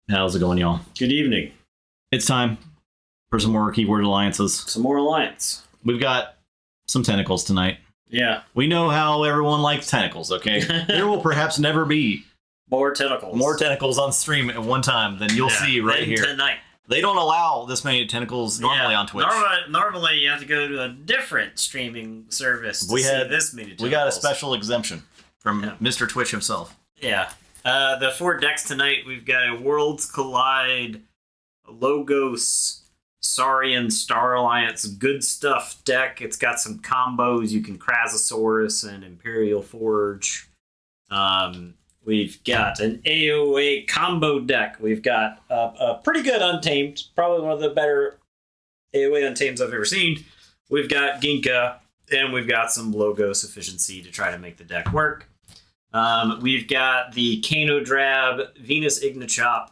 How's it going, y'all? Good evening. It's time for some more Keyforge alliances. Some more alliance. We've got some tentacles tonight. Yeah. We know how everyone likes tentacles, okay? There will perhaps never be more tentacles on stream at one time than you'll see right here. Tonight. They don't allow this many tentacles normally on Twitch. Normally you have to go to a different streaming service to see this many tentacles. We got a special exemption from Mr. Twitch himself. Yeah. The 4 decks tonight, we've got a Worlds Collide, Logos, Saurian Star Alliance, good stuff deck. It's got some combos. You can Krasosaurus and Imperial Forge. We've got an AOA combo deck. We've got a pretty good Untamed, probably one of the better AOA Untames I've ever seen. We've got Ginka, and we've got some Logos efficiency to try to make the deck work. We've got the Kano Drab, Venus Ignichop,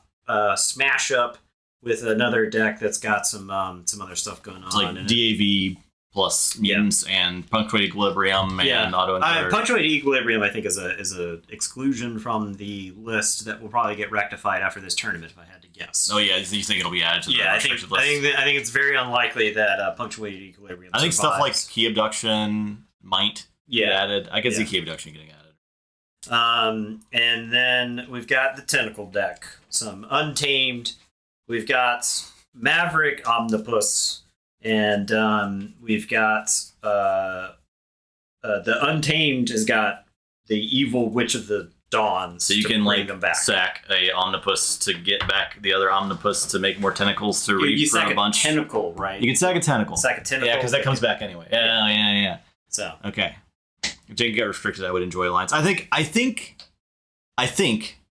Smash Up with another deck that's got some other stuff going on. It's like DAV plus mutants and Punctuate Equilibrium and Auto Inverter. Punctuate Equilibrium, I think, is a exclusion from the list that will probably get rectified after this tournament, if I had to guess. Oh yeah, you think it'll be added to the restricted list? I think it's very unlikely that Punctuated Equilibrium. I think stuff like Key Abduction might get added. I can see Key Abduction getting added. And then we've got the Tentacle deck, some Untamed. We've got Maverick Omnipus, and we've got the Untamed has got the Evil Witch of the Dawn. So you can them back. Sack a Omnipus to get back the other Omnipus to make more tentacles to read for a bunch. Tentacle, right? You can sack a tentacle. Yeah, because that comes back anyway. Yeah. So okay. If Jenka got restricted, I would enjoy Alliance. I think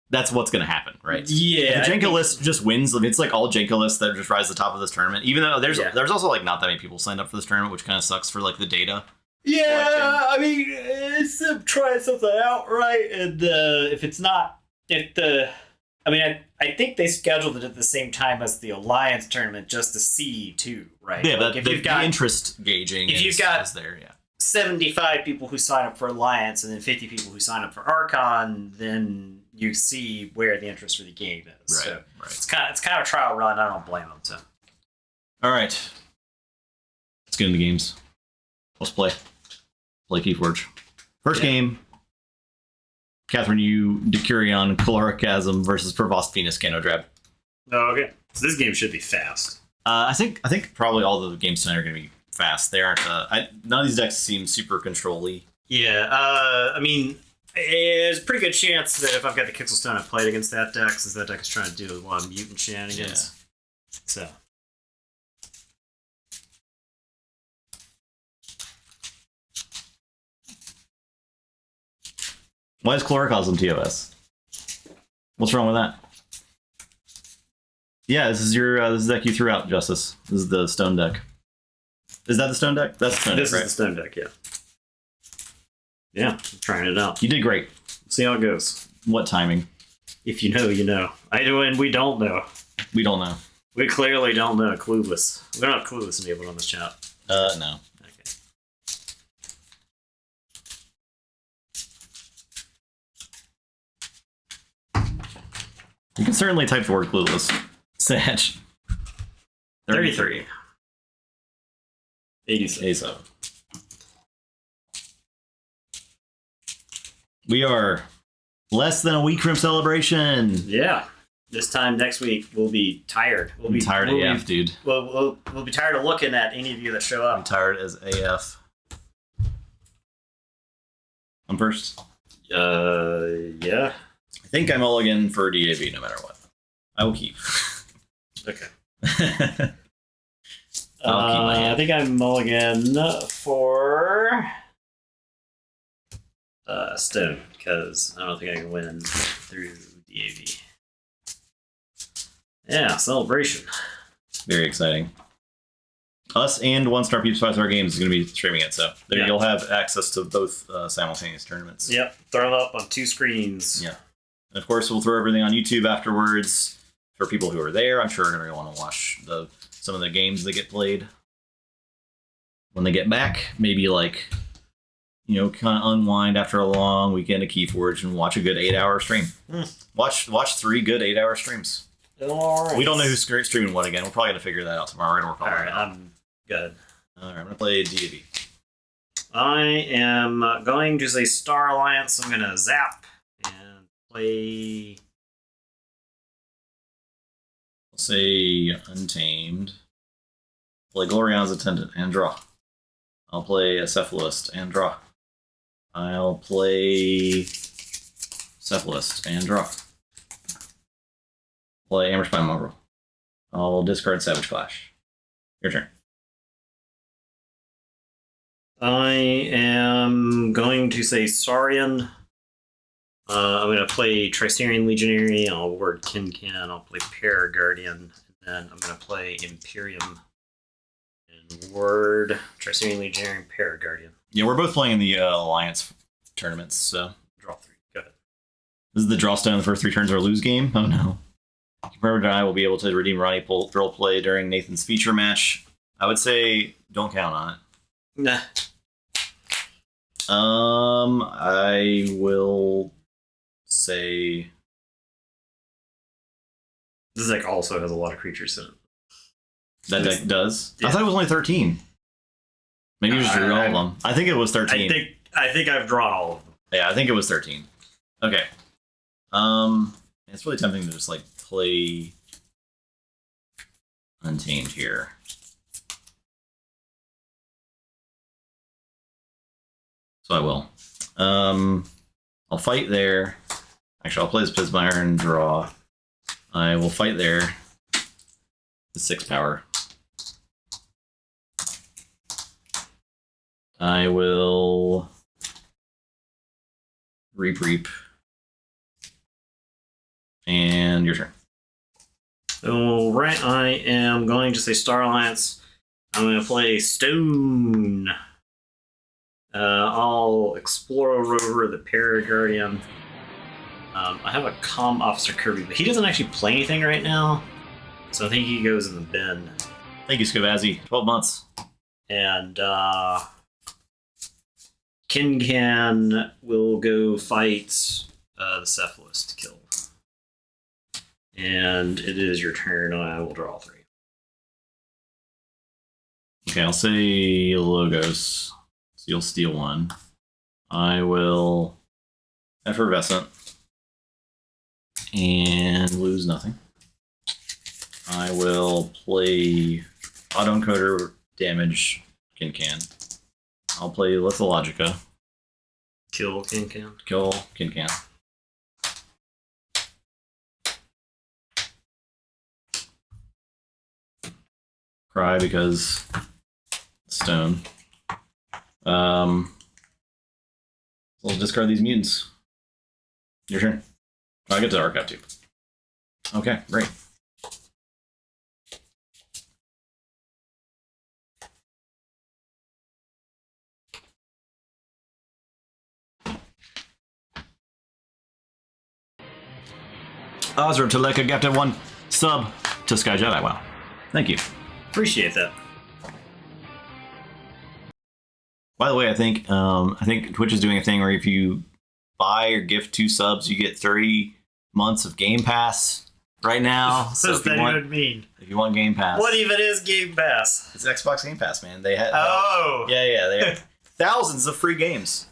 that's what's going to happen, right? Yeah. If the Jenka list just wins, if it's like all Jenka lists that just rise to the top of this tournament, even though there's also like not that many people signed up for this tournament, which kind of sucks for like the data. Yeah, collection. I mean, it's trying something out, right? And if it's not, I think they scheduled it at the same time as the Alliance tournament just to see too, right? Yeah, like, but the interest gauging is there, yeah. 75 people who sign up for Alliance and then 50 people who sign up for Archon, then you see where the interest for the game is. Right, so right. It's kind of a trial run. I don't blame them. So, all right, let's get into games. Let's play Keyforge. First game, Catherine, you Decurion Caloricasm versus Provost Venus Kano Drab. Oh, okay. So this game should be fast. I think probably all the games tonight are going to be fast. They aren't. None of these decks seem super control-y. Yeah. I mean, there's a pretty good chance that if I've got the Kixel Stone, I've played against that deck, since that deck is trying to do a lot of mutant shenanigans. Yeah. So. Why is Caloricasm TOS? What's wrong with that? Yeah, this is this deck you threw out, Justice. This is the Stone deck. Is that the Stone deck? That's the Stone deck, right? This is the Stone deck, yeah. Yeah, I'm trying it out. You did great. See how it goes. What timing? If you know, you know. I do, and we don't know. We don't know. We clearly don't know. Clueless. We don't have Clueless enabled on this chat. No. Okay. You can certainly type the word Clueless. Satch. 33. 87. We are less than a week from Celebration. Yeah. This time next week, we'll be tired. We'll be tired AF, dude. We'll be tired of looking at any of you that show up. I'm tired as AF. I'm first. Yeah. I think I'm all in for DAV no matter what. I will keep. Okay. I'll keep my hand. I think I'm mulligan for Stone, because I don't think I can win through DAV. Yeah, Celebration. Very exciting. Us and One Star Peeps 5 Star Games is going to be streaming it, so you'll have access to both simultaneous tournaments. Yep, throw them up on 2 screens. Yeah. And of course, we'll throw everything on YouTube afterwards for people who are there. I'm sure are going to want to watch some of the games that get played when they get back. Maybe like, kind of unwind after a long weekend of Keyforge and watch a good 8-hour stream. Watch 3 good 8-hour streams. All right. We don't know who's streaming what again. We're probably going to figure that out tomorrow. We're going to work on All that. right, I'm good. All right, I'm going to play D&D. I am going to say Star Alliance. I'm going to zap and play. I'll say Untamed. Play Gloriana's Attendant and draw. I'll play a Cephalist and draw. I'll play Cephalist and draw. Play Amberspine Mongrel. I'll discard Savage Clash. Your turn. I am going to say Saurian. I'm going to play Tricerian Legionary. I'll word Kincan. I'll play Paraguardian. And then I'm going to play Imperium. And word Tricerian Legionary and Paraguardian. Yeah, we're both playing the Alliance tournaments, so. Draw 3. Go ahead. This is the draw stone. The first 3 turns are a lose game. Oh no. Remember, I will be able to redeem Ronnie role play during Nathan's feature match. I would say don't count on it. Nah. I will say This deck also has a lot of creatures in it. that deck does. Yeah. I thought it was only 13. Maybe you just drew all of them. I think it was 13. I think I've drawn all of them. Yeah, I think it was 13. Okay. It's really tempting to just like play Untamed here. So I will. I'll fight there. Actually, I'll play this Pismire and draw. I will fight there. The 6 power. I will reap. And your turn. All right, I am going to say Star Alliance. I'm going to play Stone. I'll explore over the Paraguardian. I have a Comm Officer Kirby, but he doesn't actually play anything right now, so I think he goes in the bin. Thank you, Scavazzi. 12 months. And Kincan will go fight the Cephalist to kill. And it is your turn. I will draw 3. Okay, I'll say Logos. So you'll steal 1. I will Effervescent and lose nothing. I will play Autoencoder, damage Kincan. I'll play Lithologica. Kill Kincan. Kill Kincan. Cry because stone. So we'll discard these mutants. Your turn. Oh, I get to archive too. Okay, great. Ozra Teleka gifted 1 sub to Sky Jedi. Wow. Thank you. Appreciate that. By the way, I think Twitch is doing a thing where if you buy or gift 2 subs, you get 30 months of Game Pass right now. What So does if you that want, even mean? if you want Game Pass, What even is Game Pass? it's Xbox Game Pass, man. They had Oh. yeah, they have thousands of free games.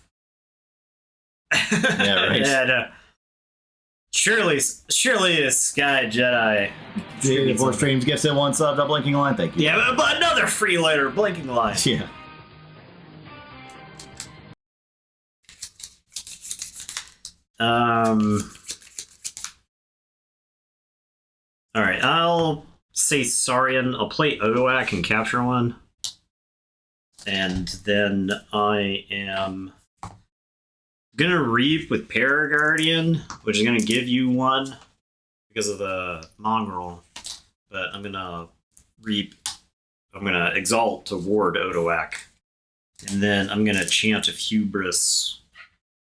Yeah, right. Yeah, no. Surely a Sky Jedi. Four streams gifted 1 sub, double blinking line. Thank you. Yeah, but another free letter, blinking line. Yeah. All right, I'll say Saurian. I'll play Odoak and capture 1. And then I am gonna reap with Paraguardian, which is gonna give you 1 because of the mongrel. But I'm gonna reap. I'm gonna exalt to ward Odoak, and then I'm gonna chant of hubris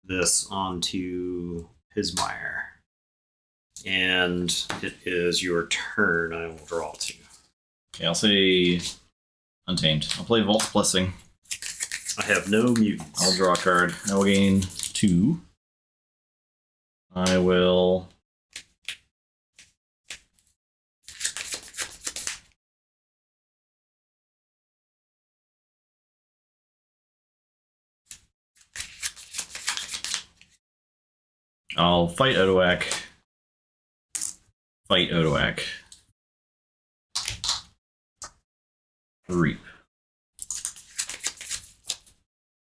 this onto Pismire. And it is your turn. I will draw 2. Okay, I'll say Untamed. I'll play Vault's Blessing. I have no mutants. I'll draw a card. I will gain 2. I will I'll fight Odoak. Fight Odoak. Reap.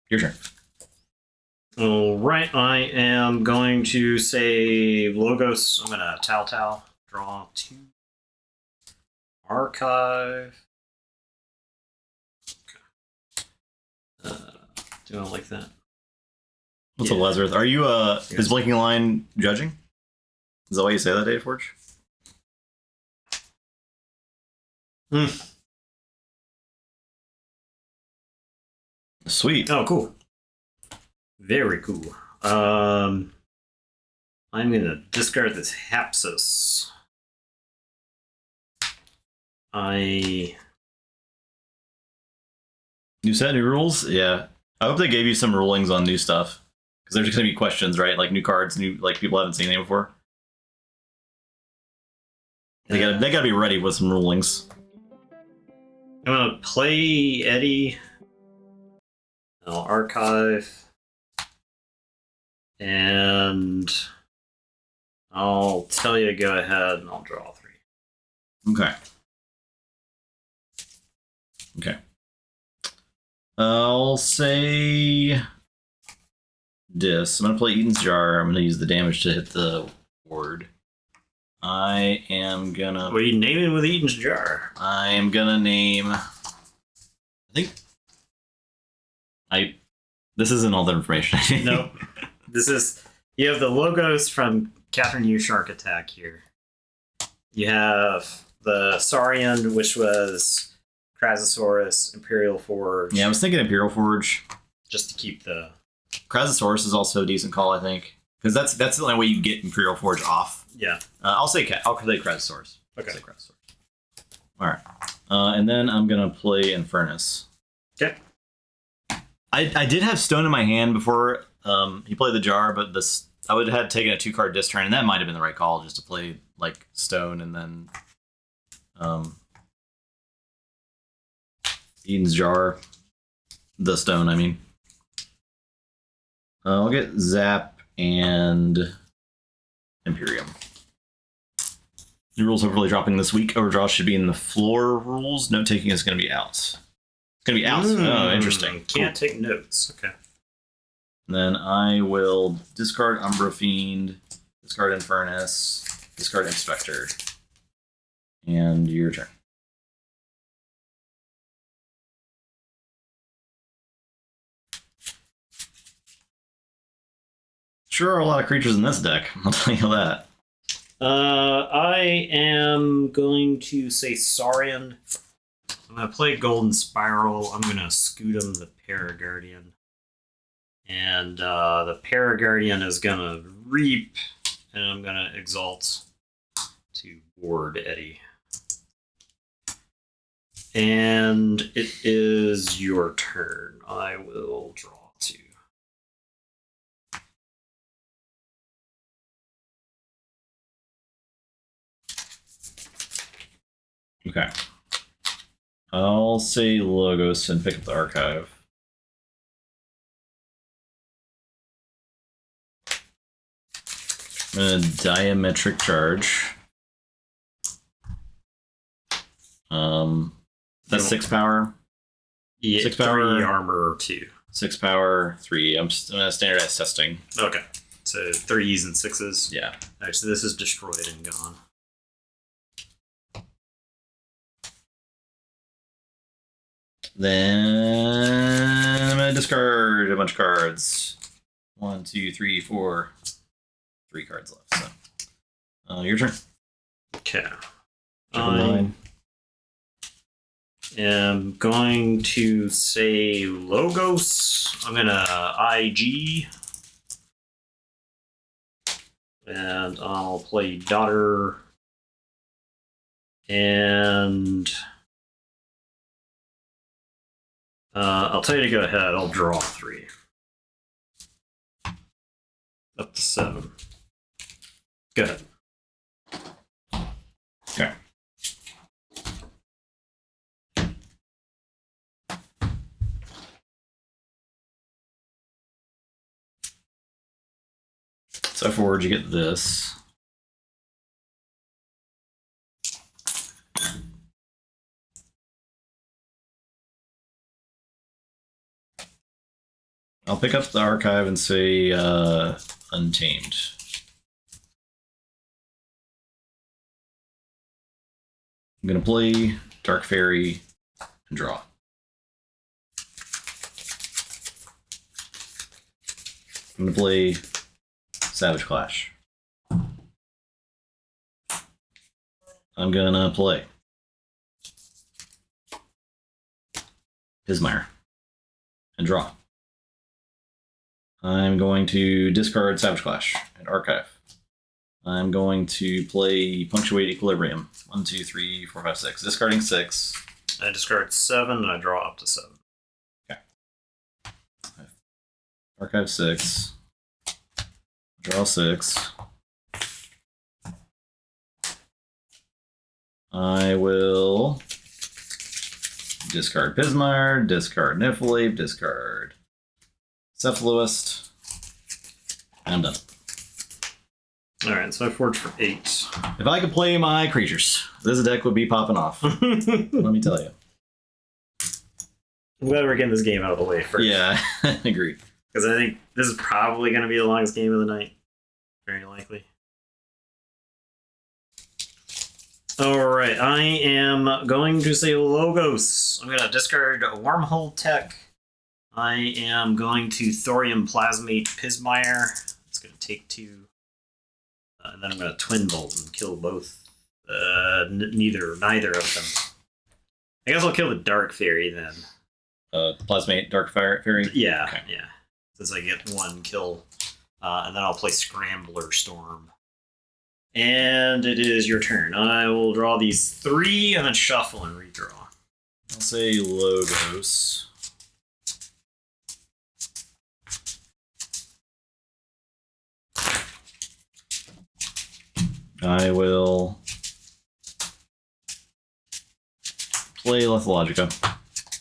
Your turn. All right, I am going to say Logos. I'm gonna Tao, draw 2, archive. Okay. Do I like that? What's a Lazarus? Are you is Blinking Line judging? Is that why you say that, Keyforge? Sweet. Oh, cool. Very cool. I'm gonna discard this Hapsis. New set, new rules? Yeah. I hope they gave you some rulings on new stuff. Because there's going to be questions, right? Like new cards, new like people haven't seen anything before. They gotta be ready with some rulings. I'm gonna play Eddie. I'll archive. And I'll tell you to go ahead and I'll draw 3. Okay. Okay. I'll say this. I'm going to play Eden's Jar. I'm going to use the damage to hit the ward. I am going to... What are you naming with Eden's Jar? I am going to name... This isn't all the information. No. This is... You have the logos from Catherine U. Shark Attack here. You have the Saurian, which was Krasosaurus, Imperial Forge. Yeah, I was thinking Imperial Forge. Just to keep the... Krasosaurus is also a decent call, I think. Because that's the only way you get Imperial Forge off. Yeah. I'll say Krasosaurus. Okay. I'll say Krasosaurus. All right. And then I'm going to play Infernus. Okay. I did have Stone in my hand before he played the Jar, but I would have taken a 2-card disc turn, and that might have been the right call, just to play like Stone and then Eden's Jar. The Stone, I mean. I'll get Zap and Imperium. New rules hopefully dropping this week. Overdraw should be in the floor rules. Note taking is going to be out. It's going to be out. Oh, interesting. Can't take notes. Okay. Then I will discard Umbra Fiend, discard Infernus, discard Inspector. And your turn. Sure are a lot of creatures in this deck, I'll tell you that. I am going to say Saurian. I'm going to play Golden Spiral. I'm going to scoot him the Paraguardian. And the Paraguardian is going to reap, and I'm going to exalt to ward Eddie. And it is your turn. I will draw 2. Okay. I'll say Logos and pick up the archive. I'm gonna diametric charge. That's 6 power. Yeah, 6 power. 3 armor 2. 6 power, 3. I'm gonna standardize testing. Okay. So 3s and 6s. Yeah. Alright, so this is destroyed and gone. Then I'm gonna discard a bunch of cards. 1, 2, 3, 4. 3 cards left. So, your turn. Okay. I am going to say Logos. I'm gonna IG. And I'll play Daughter. And I'll tell you to go ahead. I'll draw 3. Up to 7. Go ahead. Okay. So forward, you get this. I'll pick up the archive and say Untamed. I'm going to play Dark Fairy and draw. I'm going to play Savage Clash. I'm going to play Pismire and draw. I'm going to discard Savage Clash and archive. I'm going to play Punctuate Equilibrium. 1, 2, 3, 4, 5, 6. Discarding 6. I discard 7 and I draw up to 7. Okay. Archive 6. Draw 6. I will discard Pismire, discard Niflheim, discard Cephaloist. I'm done. Alright, so I forge for 8. If I could play my creatures, this deck would be popping off. Let me tell you. I'm glad we're getting this game out of the way first. Yeah, I agree. Because I think this is probably going to be the longest game of the night. Very likely. Alright, I am going to say Logos. I'm going to discard Wormhole Tech. I am going to Thorium Plasmate Pismire. It's going to take 2. And then I'm going to Twin Bolt and kill both. Neither of them. I guess I'll kill the Dark Fairy then. Plasmate Dark Fairy? Yeah, okay. Yeah. Since I get 1 kill. And then I'll play Scrambler Storm. And it is your turn. I will draw these 3 and then shuffle and redraw. I'll say Logos. I will play Lethalogica.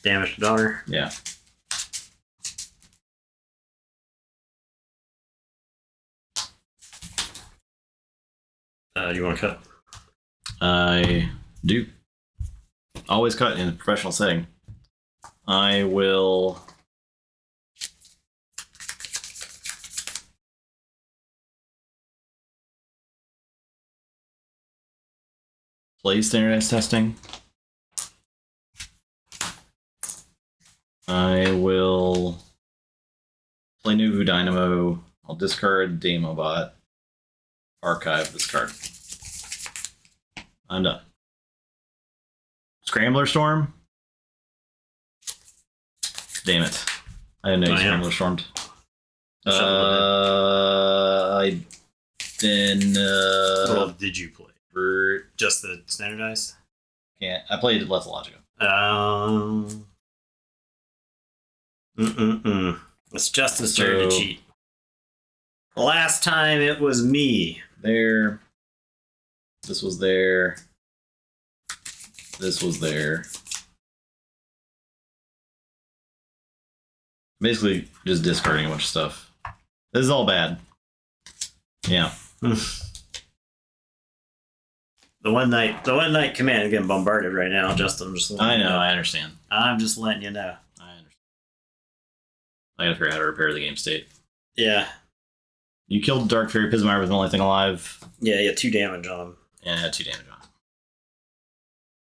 Damage to daughter. Yeah. Do you want to cut? I do. Always cut in a professional setting. I will play standardized testing. I will play Nuvu Dynamo. I'll discard Demobot. Archive this card. I'm done. Scrambler Storm? Damn it. I didn't know you Scrambler Stormed. I then What all did you play? for Just the standardized? can't I played Lethalogica. It's Justin's turn to cheat. Last time it was me. There. This was there. This was there. Basically, just discarding a bunch of stuff. This is all bad. Yeah. The one night command getting bombarded right now, Justin. I'm just I know, I understand. I'm just letting you know. I understand. I gotta figure out how to repair the game state. Yeah. You killed Dark Fairy Pismire with the only thing alive. Yeah, you had 2 damage on him. And it had 2 damage on it.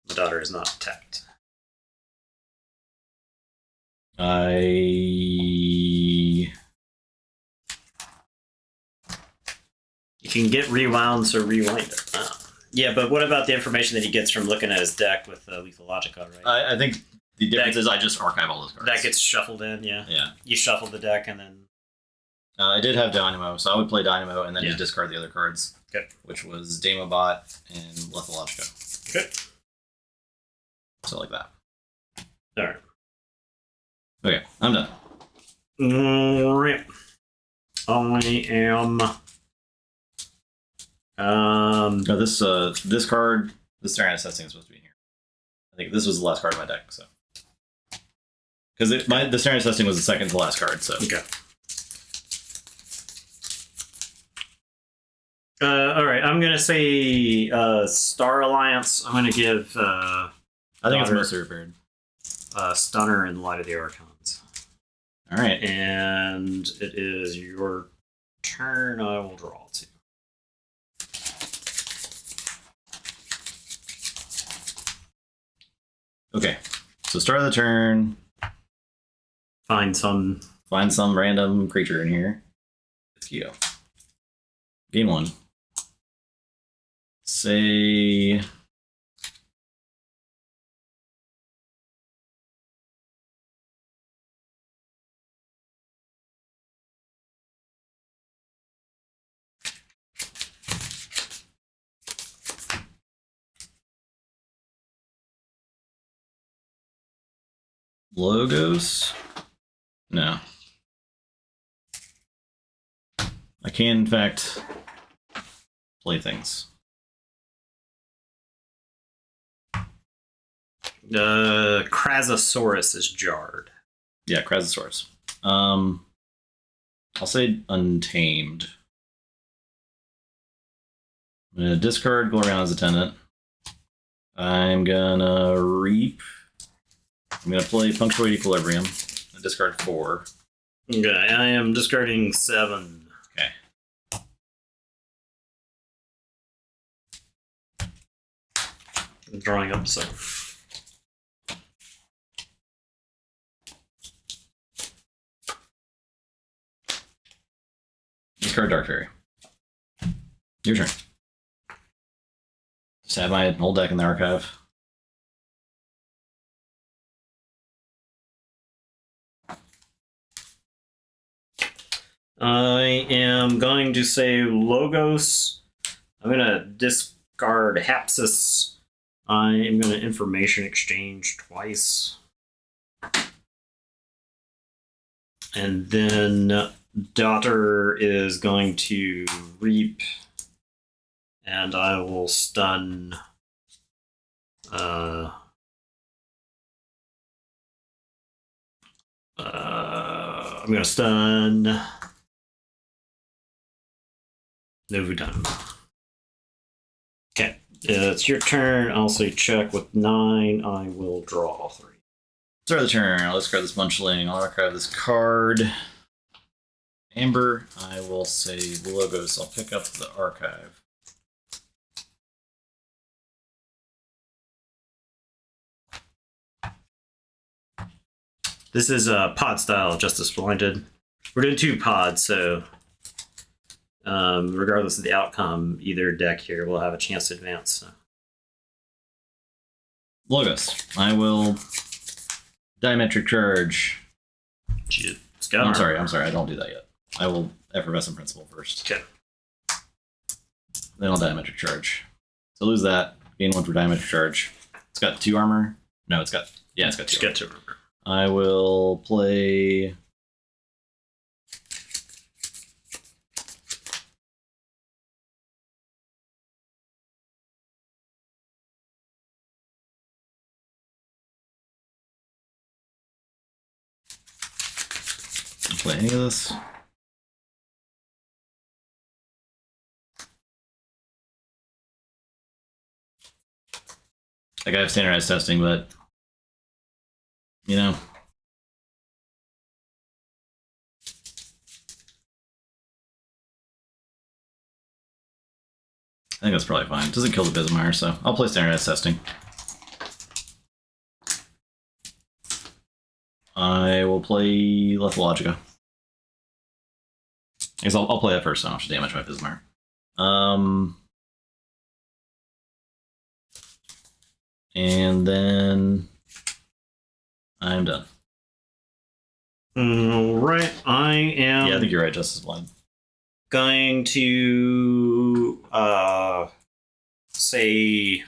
The daughter is not attacked. You can get rewound, so rewind it. Yeah, but what about the information that he gets from looking at his deck with Lethalogica, right? I think the difference is I just archive all those cards. That gets shuffled in, yeah. Yeah. You shuffle the deck and then... I did have Dynamo, so I would play Dynamo and then just discard the other cards. Okay. Which was Demobot and Lethalogica. Okay. So like that. Alright. Okay, I'm done. Alright. I am... No, this card, this Tyrannus testing is supposed to be in here. I think this was the last card of my deck, so. Because the Tyrannus testing was the second to last card, so. Okay. All right, I'm gonna say Star Alliance. I'm gonna give I think it's Daughter- mostly repaired. Stunner in Light of the Archons. All right. And it is your turn. I will draw two. Okay. So start of the turn. Find some. Find some random creature in here. Let's go. Game one. Say. Logos? No. I can, in fact, play things. Krasosaurus is jarred. Yeah, Krasosaurus. I'll say Untamed. I'm gonna discard Gloriana's Attendant. I'm gonna Reap. I'm gonna play Punctuate Equilibrium. I discard 4. Okay, I am discarding 7. Okay. I'm drawing up 7. Discard Dark Fairy. Your turn. Just have my whole deck in the archive. I am going to say Logos. I'm going to discard Hapsis. I am going to Information Exchange twice. And then Daughter is going to Reap. And I will stun. I'm going to stun. Novudan. Okay, it's your turn. I'll say check with 9. I will draw 3. Start of the turn. I'll discard this Bunchling. I'll archive this card. Amber. I will say Logos. I'll pick up the archive. This is a pod style Justice Blinded. We're doing 2 pods, so regardless of the outcome, either deck here will have a chance to advance. So. Logos. I will Diametric Charge. I'm sorry. I don't do that yet. I will Effervescent Principle first. Okay. Then I'll Diametric Charge. So lose that. Gain 1 for Diametric Charge. It's got 2 armor. No, it's got 2 It's got 2 armor. I will play... play any of this. Like, I have standardized testing, but you know, I think that's probably fine. It doesn't kill the Bismarck, so I'll play standardized testing. I will play Lethalogica. I guess I'll play that first, so I don't have to damage my Bismarck. And then I'm done. All right, I am. Yeah, I think you're right, Justice Blind. Going to say.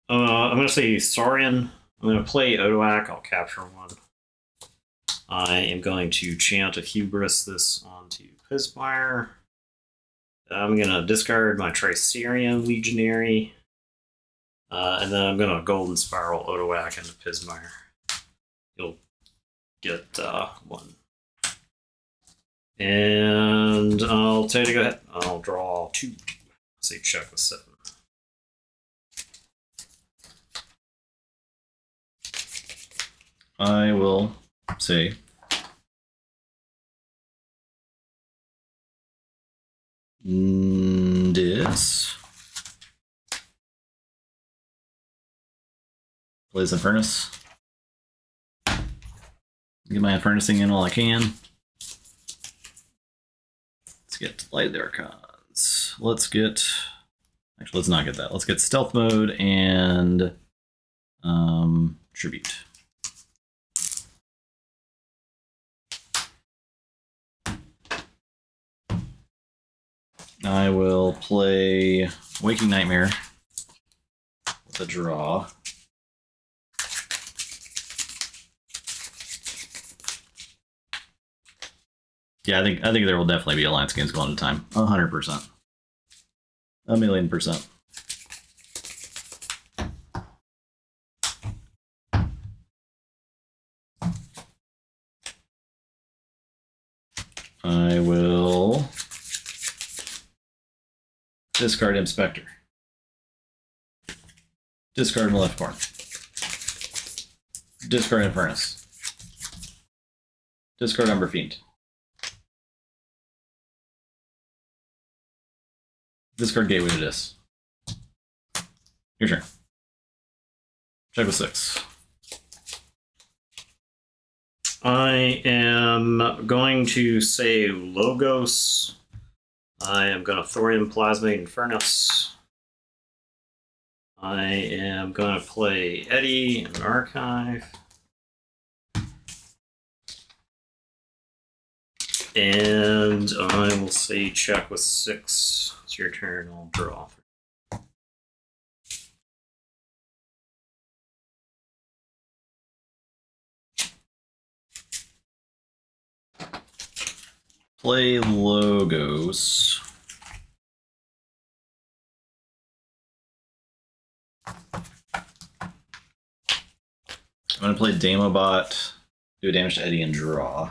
I'm going to say Saurian. I'm going to play Odoak. I'll capture 1. I am going to chant a Hubris this onto Pismire. I'm going to discard my Tricerian Legionary. And then I'm going to Golden Spiral Odoak into Pismire. You'll get 1. And I'll tell you to go ahead. I'll draw 2. Say check with 7. I will say this. Blaze and Furnace. Get my furnacing in while I can. Let's get Light of the Archons. Let's get... Actually, let's not get that. Let's get Stealth Mode and Tribute. I will play Waking Nightmare with a draw. Yeah, I think there will definitely be Alliance games going at a time. 100%. 1,000,000%. I will discard Inspector. Discard Maleficorn. Discard Infernus. Discard Umber Fiend. Discard Gateway to this. Your turn. Check with 6. I am going to say Logos. I am going to Thorium Plasmate Infernus. I am going to play Eddie and Archive. And I will say check with 6. It's your turn. I'll draw. Play Logos. I'm going to play Damobot, do damage to Eddie, and draw.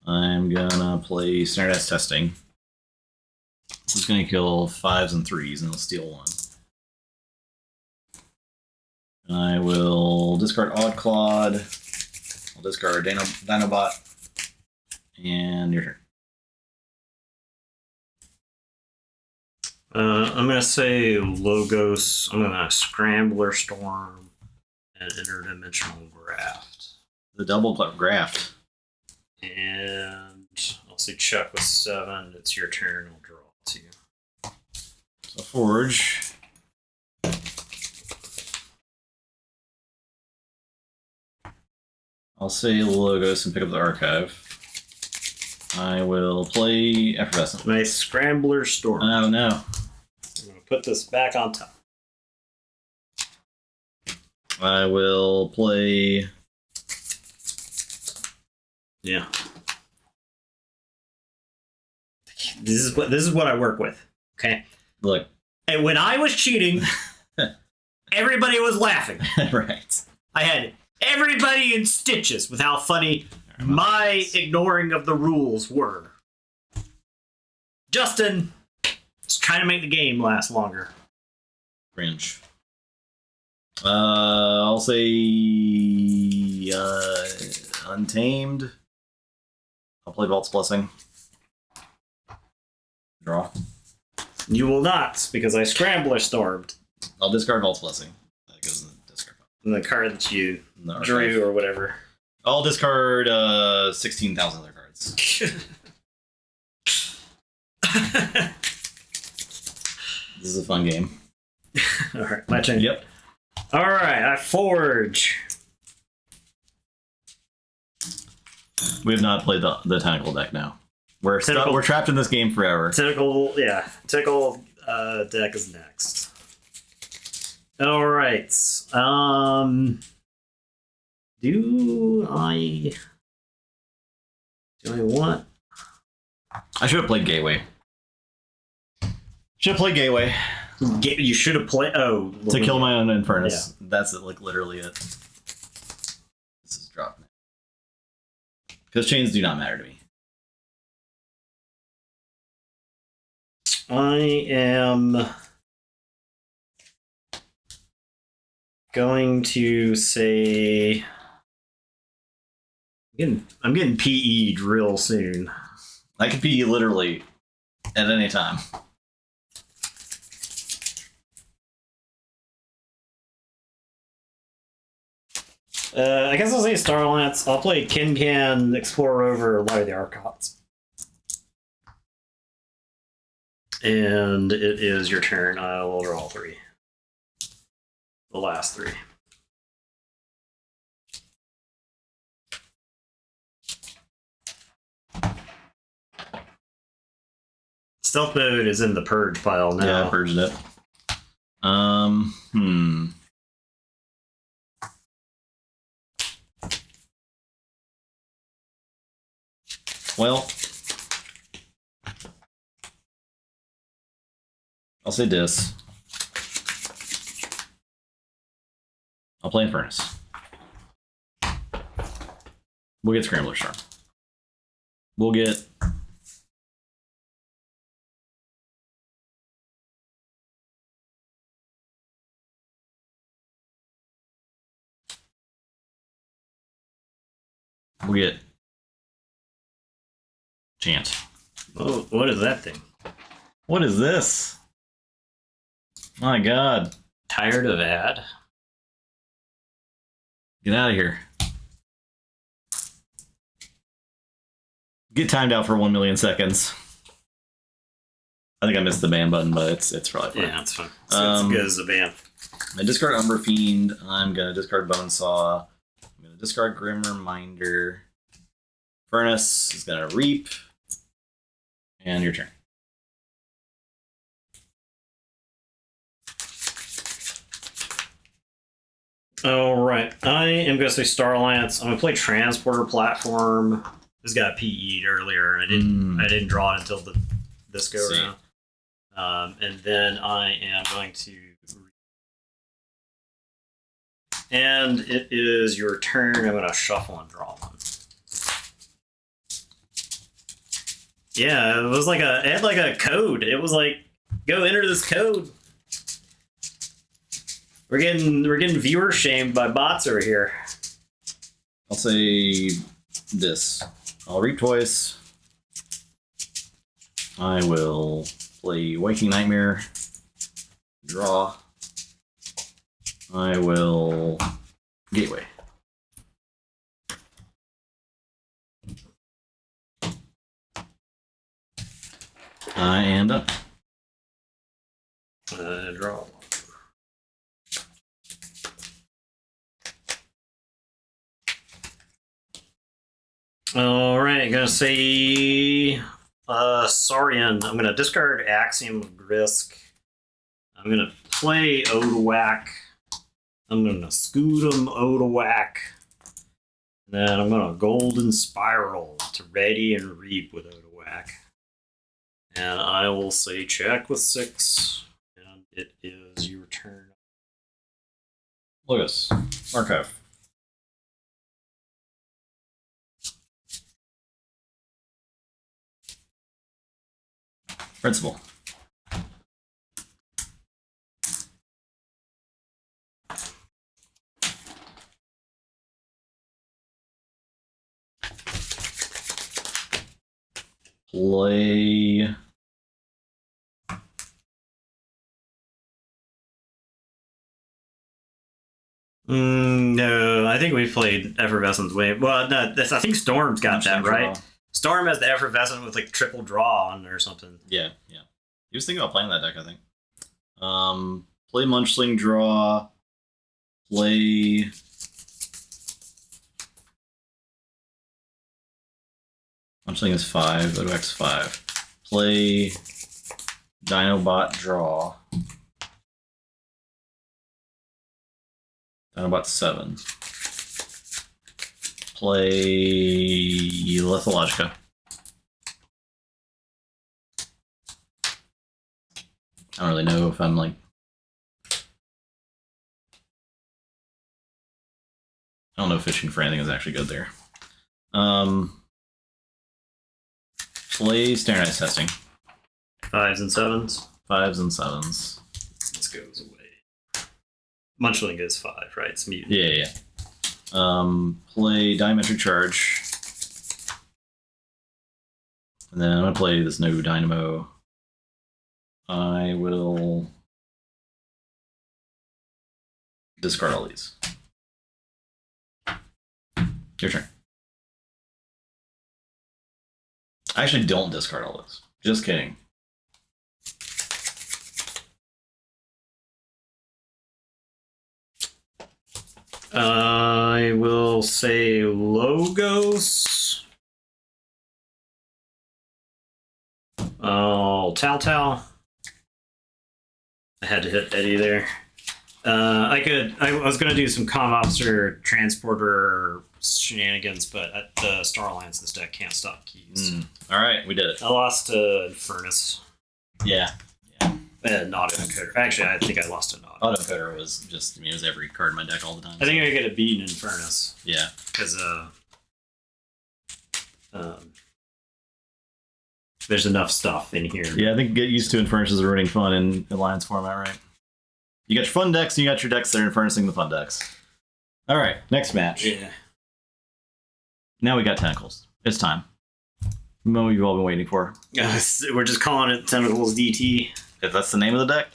I'm going to play Standardized Testing. This is going to kill 5s and 3s, and it'll steal 1. I will discard Oddclad. I'll discard Dinobot. And your turn. I'm going to say Logos. I'm going to Scrambler Storm and Interdimensional Graft. The double graft. And I'll say check with 7. It's your turn. I'll draw 2. So Forge. I'll say Logos and pick up the Archive. I will play Effervescent. Nice Scrambler Storm. Oh no. I'm going to put this back on top. I will play... Yeah. This is what I work with. Okay. Look. And when I was cheating, everybody was laughing. Right. I had everybody in stitches with how funny my ignoring of the rules were. Justin, just trying to make the game last longer. Cringe. I'll say Untamed. I'll play Vault's Blessing. Draw. You will not, because I Scrambler Stormed. I'll discard Vault's Blessing. That goes in the discard pile. And the card that you No, drew or whatever. I'll discard 16,000 other cards. This is a fun game. All right, my turn. Yep. All right, I Forge. We have not played the Tentacle deck now. We're trapped in this game forever. Tentacle deck is next. All right. Do I want? I should have played Gateway. Should have played Gateway. You should have played. Oh, to kill my own Infernus. Yeah. That's it, like literally it. This is dropping. Because chains do not matter to me. I am going to say I'm getting PE'd real soon. I could be literally at any time. I guess I'll say Starlance. I'll play Kincan, Explore Rover, Light of the Archons. And it is your turn. I will draw all three. The last three. Stealth mode is in the purge pile now. Yeah, I purged it. Well, I'll say this. I'll play Infernus. We'll get Scrambler Storm. We'll get Chant. Oh, what is that thing? What is this? My God. Tired of ad? Get out of here. Get timed out for 1 million seconds. I think I missed the ban button, but it's probably fine. Yeah, it's fine. So it's as good as a ban. I discard Umber Fiend. I'm going to discard Bonesaw. I'm going to discard Grim Reminder. Furnace is going to Reap. And your turn. All right. I am going to say Starlance. I'm going to play Transporter Platform. This got PE'd earlier. I didn't draw it until this go around. And then I am going to... And it is your turn. I'm going to shuffle and draw one. Yeah, it was like it had like a code. It was like, go enter this code. We're getting viewer shamed by bots over here. I'll say this. I'll reap twice. I will play Waking Nightmare. Draw. I will Gateway. I am done. Draw. All right, gonna say Saurian. I'm gonna discard Axiom of Grisk. I'm gonna play Odawak. I'm gonna scoot him Odawak. And then I'm gonna Golden Spiral to ready and reap with Odawak. And I will say check with 6. And it is your turn. Lucas. Archive. Principal. Play. No, I think we played Effervescence Wave. Well, no, I think Storm's got that, right? Draw. Storm has the Effervescent with like triple draw on or something. Yeah. He was thinking about playing that deck, I think. Play Munchling, draw. Play. Munchling is 5, go to X5. Play Dinobot, draw. Dinobot 7. Play Lethalogica. I don't really know if I'm like... I don't know if fishing for anything is actually good there. Play Standardized Testing. 5s and 7s. 5s and 7s. This goes away. Munchling is 5, right? It's mutant. Yeah. Play Diametric Charge. And then I'm going to play this no Dynamo. I will discard all these. Your turn. I actually don't discard all those. Just kidding. I will say Logos. Oh, Tal. I had to hit Eddie there. I was gonna do some comm officer transporter shenanigans, but the Star Alliance this deck can't stop keys. All right, we did it. I lost to Furnace. Yeah. And Auto Encoder. Actually, I think I lost an Auto. Auto Encoder was just, it was every card in my deck all the time. I think I get a beaten in Furnace. Yeah. Because there's enough stuff in here. Yeah, I think Get Used to Infernus is ruining fun in Alliance format, right? You got your fun decks, and you got your decks that are infernusing the fun decks. All right, next match. Yeah. Now we got Tentacles. It's time. The moment you've all been waiting for. We're just calling it Tentacles DT. If that's the name of the deck.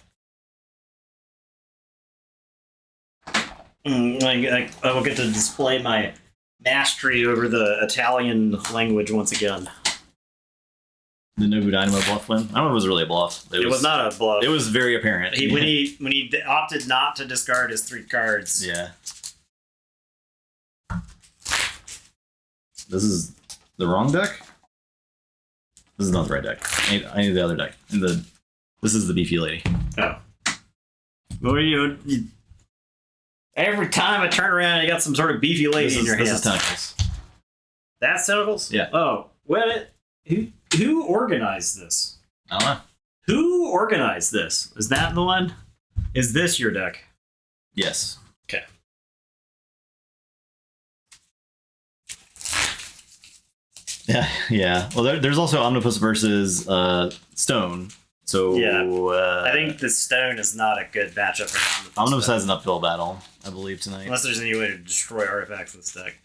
I will get to display my mastery over the Italian language once again. The Nobu Dynamo bluff win. I don't know if it was really a bluff. It was not a bluff. It was very apparent. When he opted not to discard his 3 cards. Yeah. This is the wrong deck? This is not the right deck. I need the other deck. This is the beefy lady. Oh. What are you every time I turn around, you got some sort of beefy lady in your hand. This is Tentacles. That's Tentacles? Yeah. Oh, what? Who organized this? I don't know. Who organized this? Is that the one? Is this your deck? Yes. Okay. Yeah. Well, there's also Omnipus versus Stone. So yeah, I think the Stone is not a good matchup for Omnipus has an uphill battle, I believe, tonight. Unless there's any way to destroy artifacts with this deck.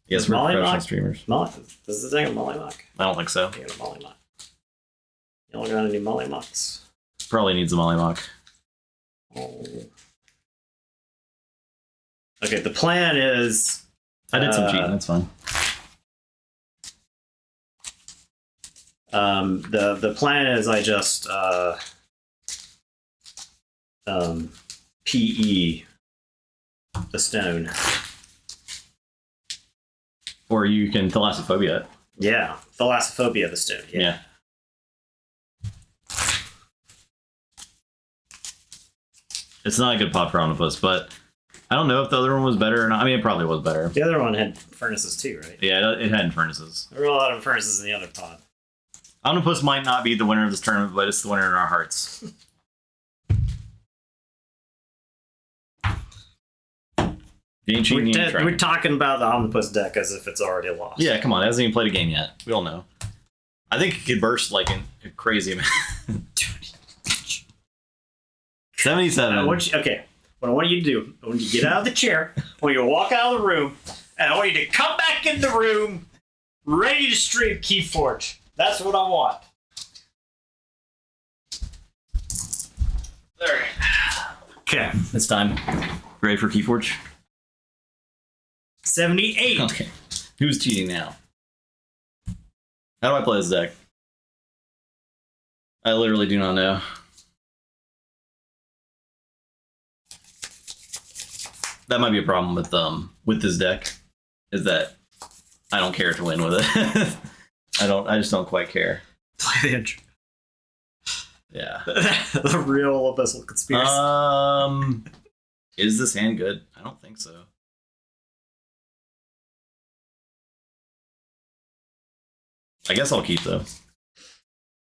Yes, we're professional streamers. Does this thing a Mollymock? I don't think so. You got a Mollymock. You don't got any Mollymocks? Probably needs a Mollymok. Oh. Okay, the plan is... I did some cheating, that's fine. The plan is I just PE the Stone. Or you can Thalassophobia it. Yeah, Thalassophobia the Stone. Yeah. It's not a good pop for Omnipus, but I don't know if the other one was better or not. I mean, it probably was better. The other one had furnaces too, right? Yeah, it had furnaces. There were a lot of furnaces in the other pod. Omnipus might not be the winner of this tournament, but it's the winner in our hearts. We're talking about the Omnipus deck as if it's already lost. Yeah, come on. It hasn't even played a game yet. We all know. I think it could burst like in a crazy amount. 77. Okay. What I want you to do, I want you to get out of the chair, I want you to walk out of the room, and I want you to come back in the room ready to stream Keyforge. That's what I want. There. Okay. It's time. Ready for Keyforge? 78. Okay. Who's cheating now? How do I play this deck? I literally do not know. That might be a problem with this deck, is that I don't care to win with it. I just don't quite care. Play the intro. Yeah. The real Abyssal Conspiracy. Is this hand good? I don't think so. I guess I'll keep though.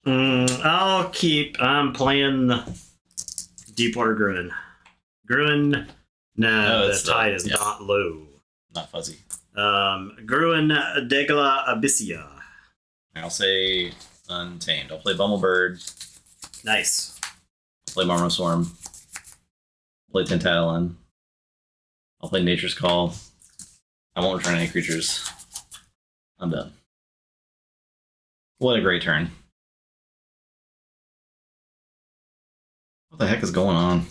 I'll keep. I'm playing Deepwater Gruin. Gruin. No, the tide is not low. Not fuzzy. Gruin Degla Abyssia. I'll say Untamed. I'll play Bumblebird. Nice. I'll play Marmo Swarm. I'll play Tintatalon. I'll play Nature's Call. I won't return any creatures. I'm done. What a great turn. What the heck is going on?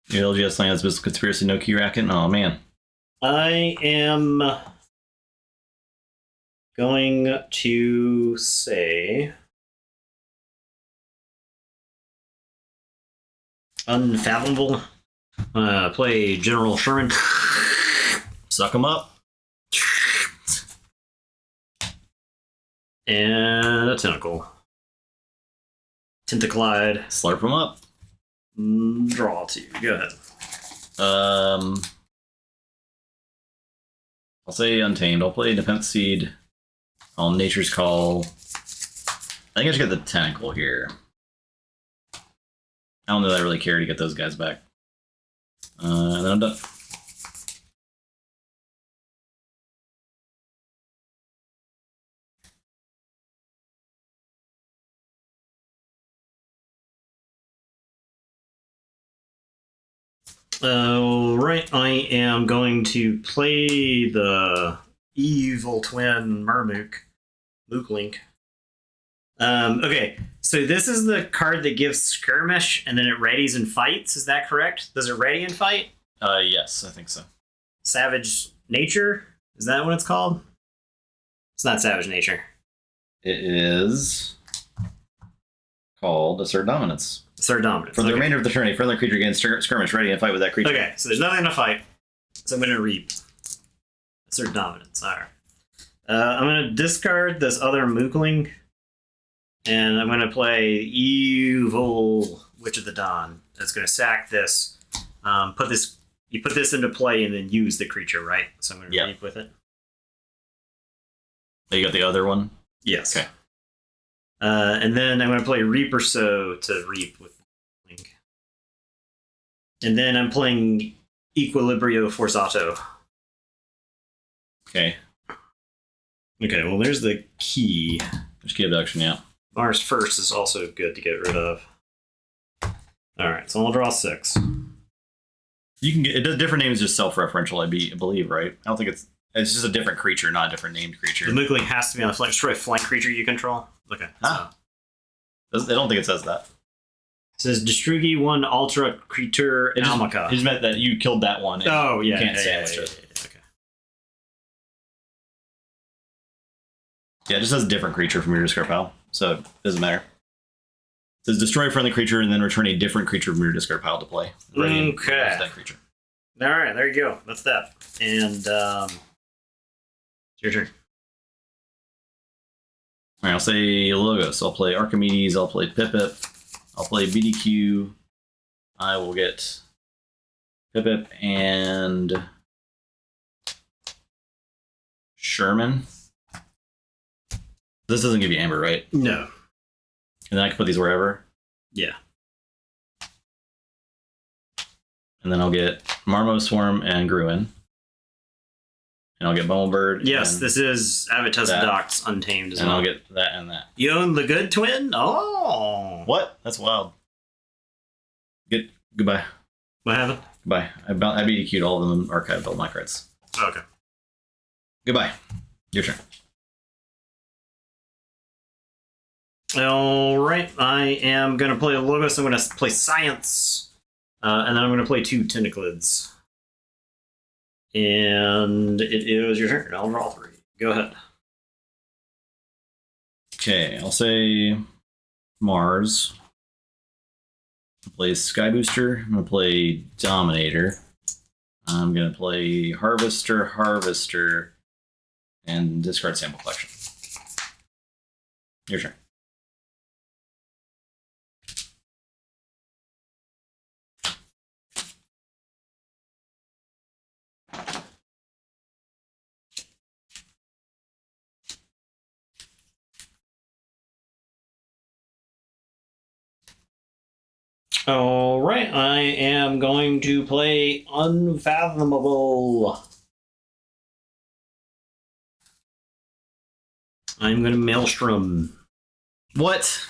The LGS saying that's Business Conspiracy, no key racket? Oh, man. I am going to say Unfathomable. Play General Sherman. Suck them up. And a Tentacle. Tentaclide. Slurp them up. Draw 2. Go ahead. I'll say Untamed. I'll play Defense Seed. I'll Nature's Call. I think I should get the Tentacle here. I don't know that I really care to get those guys back. And then I'm done. Right, I am going to play the Evil Twin Murmook. Mooklink. Okay, so this is the card that gives Skirmish and then it readies and fights. Is that correct? Does it ready and fight? Yes, I think so. Savage Nature? Is that what it's called? It's not Savage Nature. It is called Assert Dominance. Assert Dominance. For the remainder of the turn, a friendly creature gains skirmish, ready and fight with that creature. Okay, so there's nothing to fight. So I'm going to reap. Assert Dominance. Alright. I'm going to discard this other Mookling. And I'm going to play Evil Witch of the Dawn. It's going to sack this. You put this into play and then use the creature, right? So I'm going to reap with it. Oh, you got the other one? Yes. Okay. And then I'm going to play Reaper So to reap with Link. And then I'm playing Equilibrio Forzato. Okay. Okay, well, there's the key. There's key abduction, yeah. Mars First is also good to get rid of. Alright, so I'll draw 6. You can get it does different names, just self-referential, I believe, right? I don't think it's just a different creature, not a different named creature. The Mookling has to be on the flank. Destroy a flank creature you control. Okay. Ah. I don't think it says that. It says Destrugi 1 Ultra Creature Almaka. It just meant that you killed that one. Oh, yeah. You can't say it. Okay. Yeah, it just says different creature from your discard pile, so it doesn't matter. It says destroy a friendly creature and then return a different creature from your discard pile to play. Okay. That creature. All right, there you go. That's that. And it's your turn. All right, I'll say Logos. I'll play Archimedes. I'll play Pip-Pip. I'll play BDQ. I will get Pip-Pip and Sherman. This doesn't give you Amber, right? No. And then I can put these wherever. Yeah. And then I'll get Marmo Swarm and Gruin. And I'll get Bumblebird. Yes, this is Avatus Docs Untamed as and well. I'll get that and that. You own the good twin? Oh. What? That's wild. Goodbye. What happened? Goodbye. I BDQ'd all of them, archived all my cards. Okay. Goodbye. Your turn. All right, I am going to play Logos. I'm going to play Science. And then I'm going to play 2 Tentaclids. And it is your turn. I'll draw 3. Go ahead. Okay, I'll say Mars. I'll play Sky Booster. I'm going to play Dominator. I'm going to play Harvester, and discard Sample Collection. Your turn. All right, I am going to play Unfathomable. I'm going to Maelstrom. What?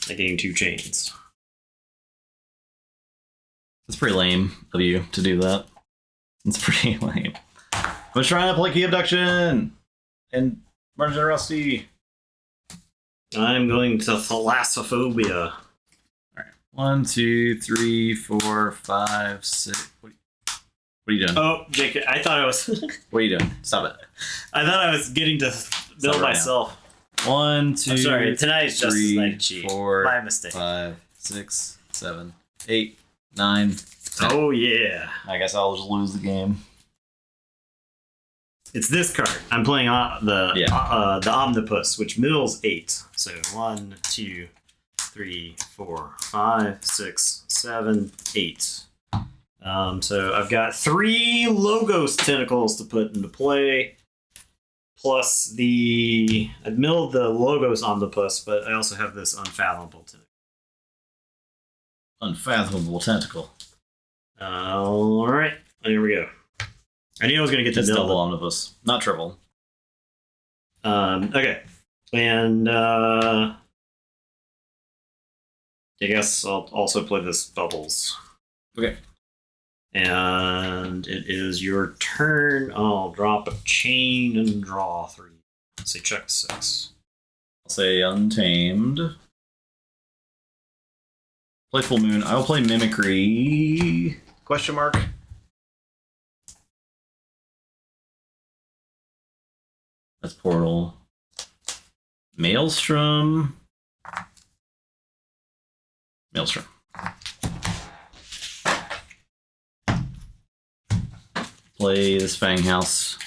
I gain 2 chains. It's pretty lame of you to do that. It's pretty lame. I was trying to play Key Abduction and Margin Rusty. I'm going to Thalassophobia. Alright. 1, 2, 3, 4, 5, 6. What are you doing? Oh, Jake, I thought I was. What are you doing? Stop it. I thought I was getting to build right myself. 1, 2, I'm sorry, tonight's just 3, night cheat. 4, My mistake. 5, 6, 7, 8, 9, 10. Oh, yeah. I guess I'll just lose the game. It's this card. I'm playing the Omnipus, which mills 8. So 1, 2, 3, 4, 5, 6, 7, 8. So I've got 3 Logos tentacles to put into play. Plus I milled the Logos Omnipus, but I also have this Unfathomable tentacle. Unfathomable tentacle. All right, here we go. I knew I was going to get to It's mill double omnibus, not triple. Okay, and I guess I'll also play this Bubbles. Okay. And it is your turn. I'll drop a chain and draw 3. Say check 6. I'll say Untamed. Play Full Moon. I will play Mimicry. Question mark. That's Portal. Maelstrom. Maelstrom. Play this Fang House.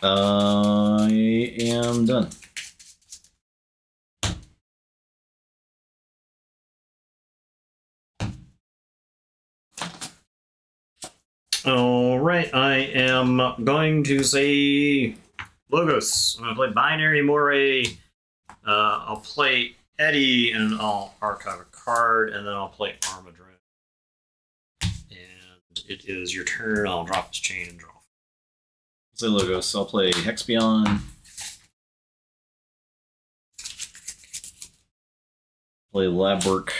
I am done. All right, I am going to say Logos. I'm going to play Binary Moray. I'll play Eddie, and I'll archive a card, and then I'll play Armadillo. And it is your turn. I'll drop this chain and draw. Say Logos. I'll play Hexion. Play Lab Work.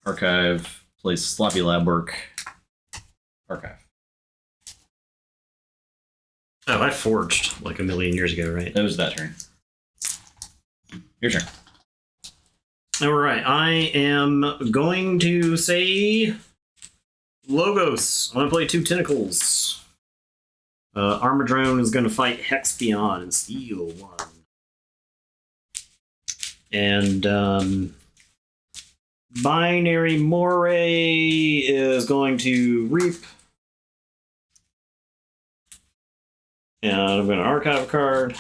Archive. Play Sloppy Lab Work. Archive. Oh, I forged like a million years ago, right? That was that turn. Your turn. All right, I am going to say Logos. I'm going to play 2 tentacles. Armadrone is going to fight Hexion and steal 1. And Binary Moray is going to reap. And I'm going to archive a card.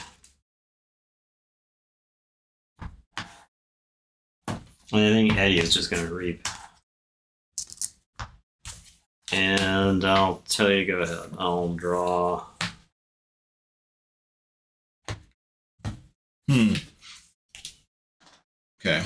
I think Eddie is just going to reap. And I'll tell you, go ahead. I'll draw. Okay.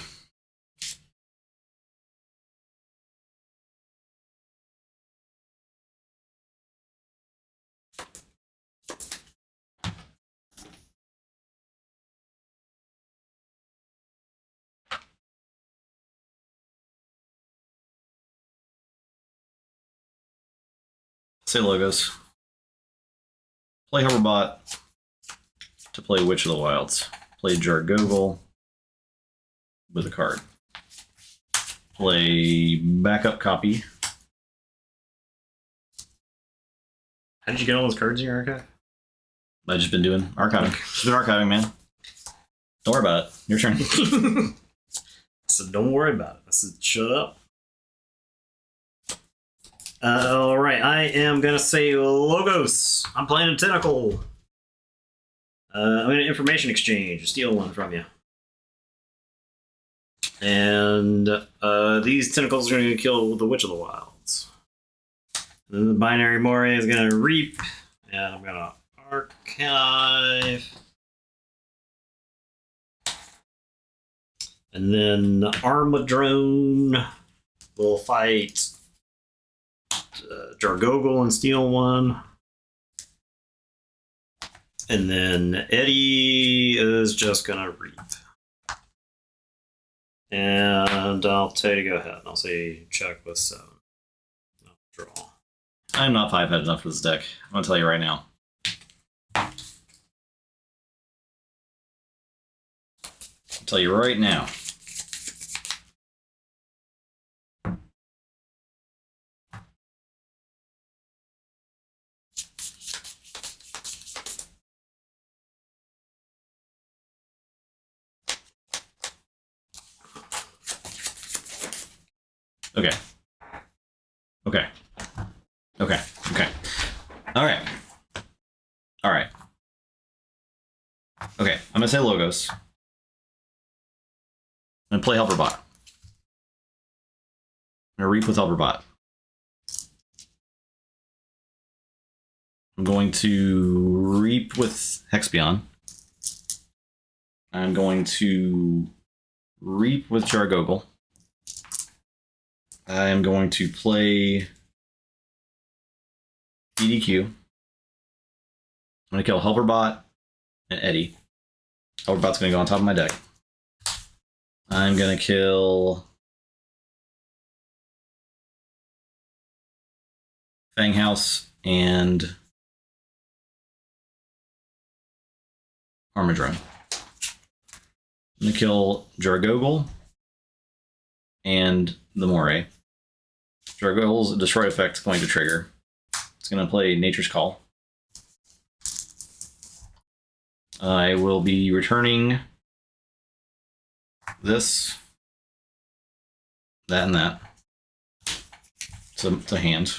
Say Logos. Play Hoverbot to play Witch of the Wilds. Play Jargogle with a card. Play backup copy. How did you get all those cards in your archive? I've just been doing archiving. Just been archiving, man. Don't worry about it. Your turn. So don't worry about it. I said, shut up. All right, I am going to say Logos. I'm playing a tentacle. I'm going to information exchange, steal 1 from you. And these tentacles are going to kill the Witch of the Wilds. And then the Binary Moray is going to reap. And I'm going to archive. And then Armadrone will fight Jargogol and steal one. And then Eddie is just going to reap. And I'll tell you to go ahead. I'll say check with 7. I'll draw. I'm not 5-headed enough for this deck. I'm going to tell you right now. I'll tell you right now. Okay. Okay. Okay. Okay. All right. All right. Okay. I'm going to say logos. I'm going to play Helper Bot. I'm going to reap with Helper Bot. I'm going to reap with Hexbion. I'm going to reap with Jargogol. I am going to play EDQ. I'm going to kill Helperbot and Eddie. Helperbot's going to go on top of my deck. I'm going to kill Fanghouse and Armadrone. I'm going to kill Jargogol and the Moray. Jargogol's Destroy effect is going to trigger. It's going to play Nature's Call. I will be returning this, that, and that to hand.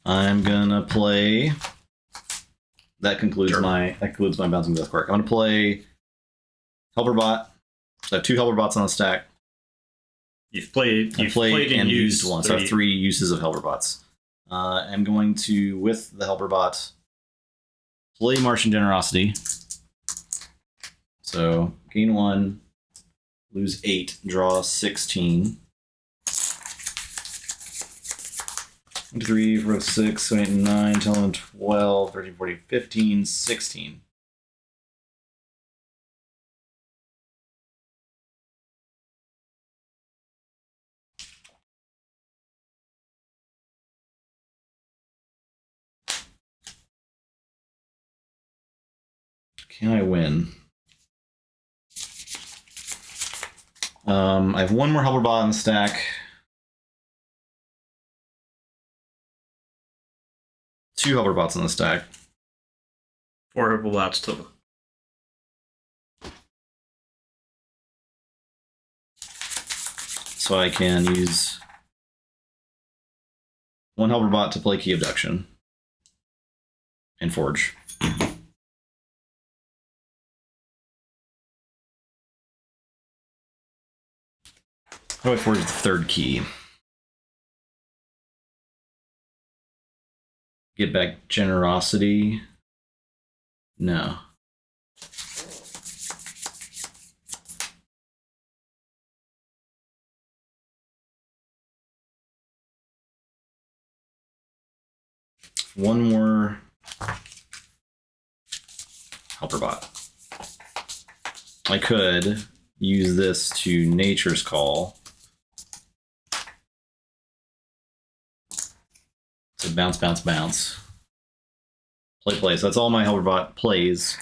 I'm gonna play. That concludes my bouncing death quirk. I'm gonna play Helperbot. So I have 2 Helperbots on the stack. You've played and used one. So I have 3 uses of Helperbots. I'm going to, with the Helperbot, play Martian Generosity. So gain 1, lose 8, draw 16. 1, 2, 3, 4, 6, 7, 8, 9, 10, 11, 12, 13, 14, 15, 16. Can I win? I have 1 more Helperbot in the stack. 2 Helperbots in the stack. 4 Helperbots total. So I can use 1 Helperbot to play Key Abduction and Forge. How do I forge the 3rd key? Get back Generosity? No. One more Helperbot. I could use this to Nature's Call. So bounce, bounce, bounce. Play, play. So that's all my Helperbot plays.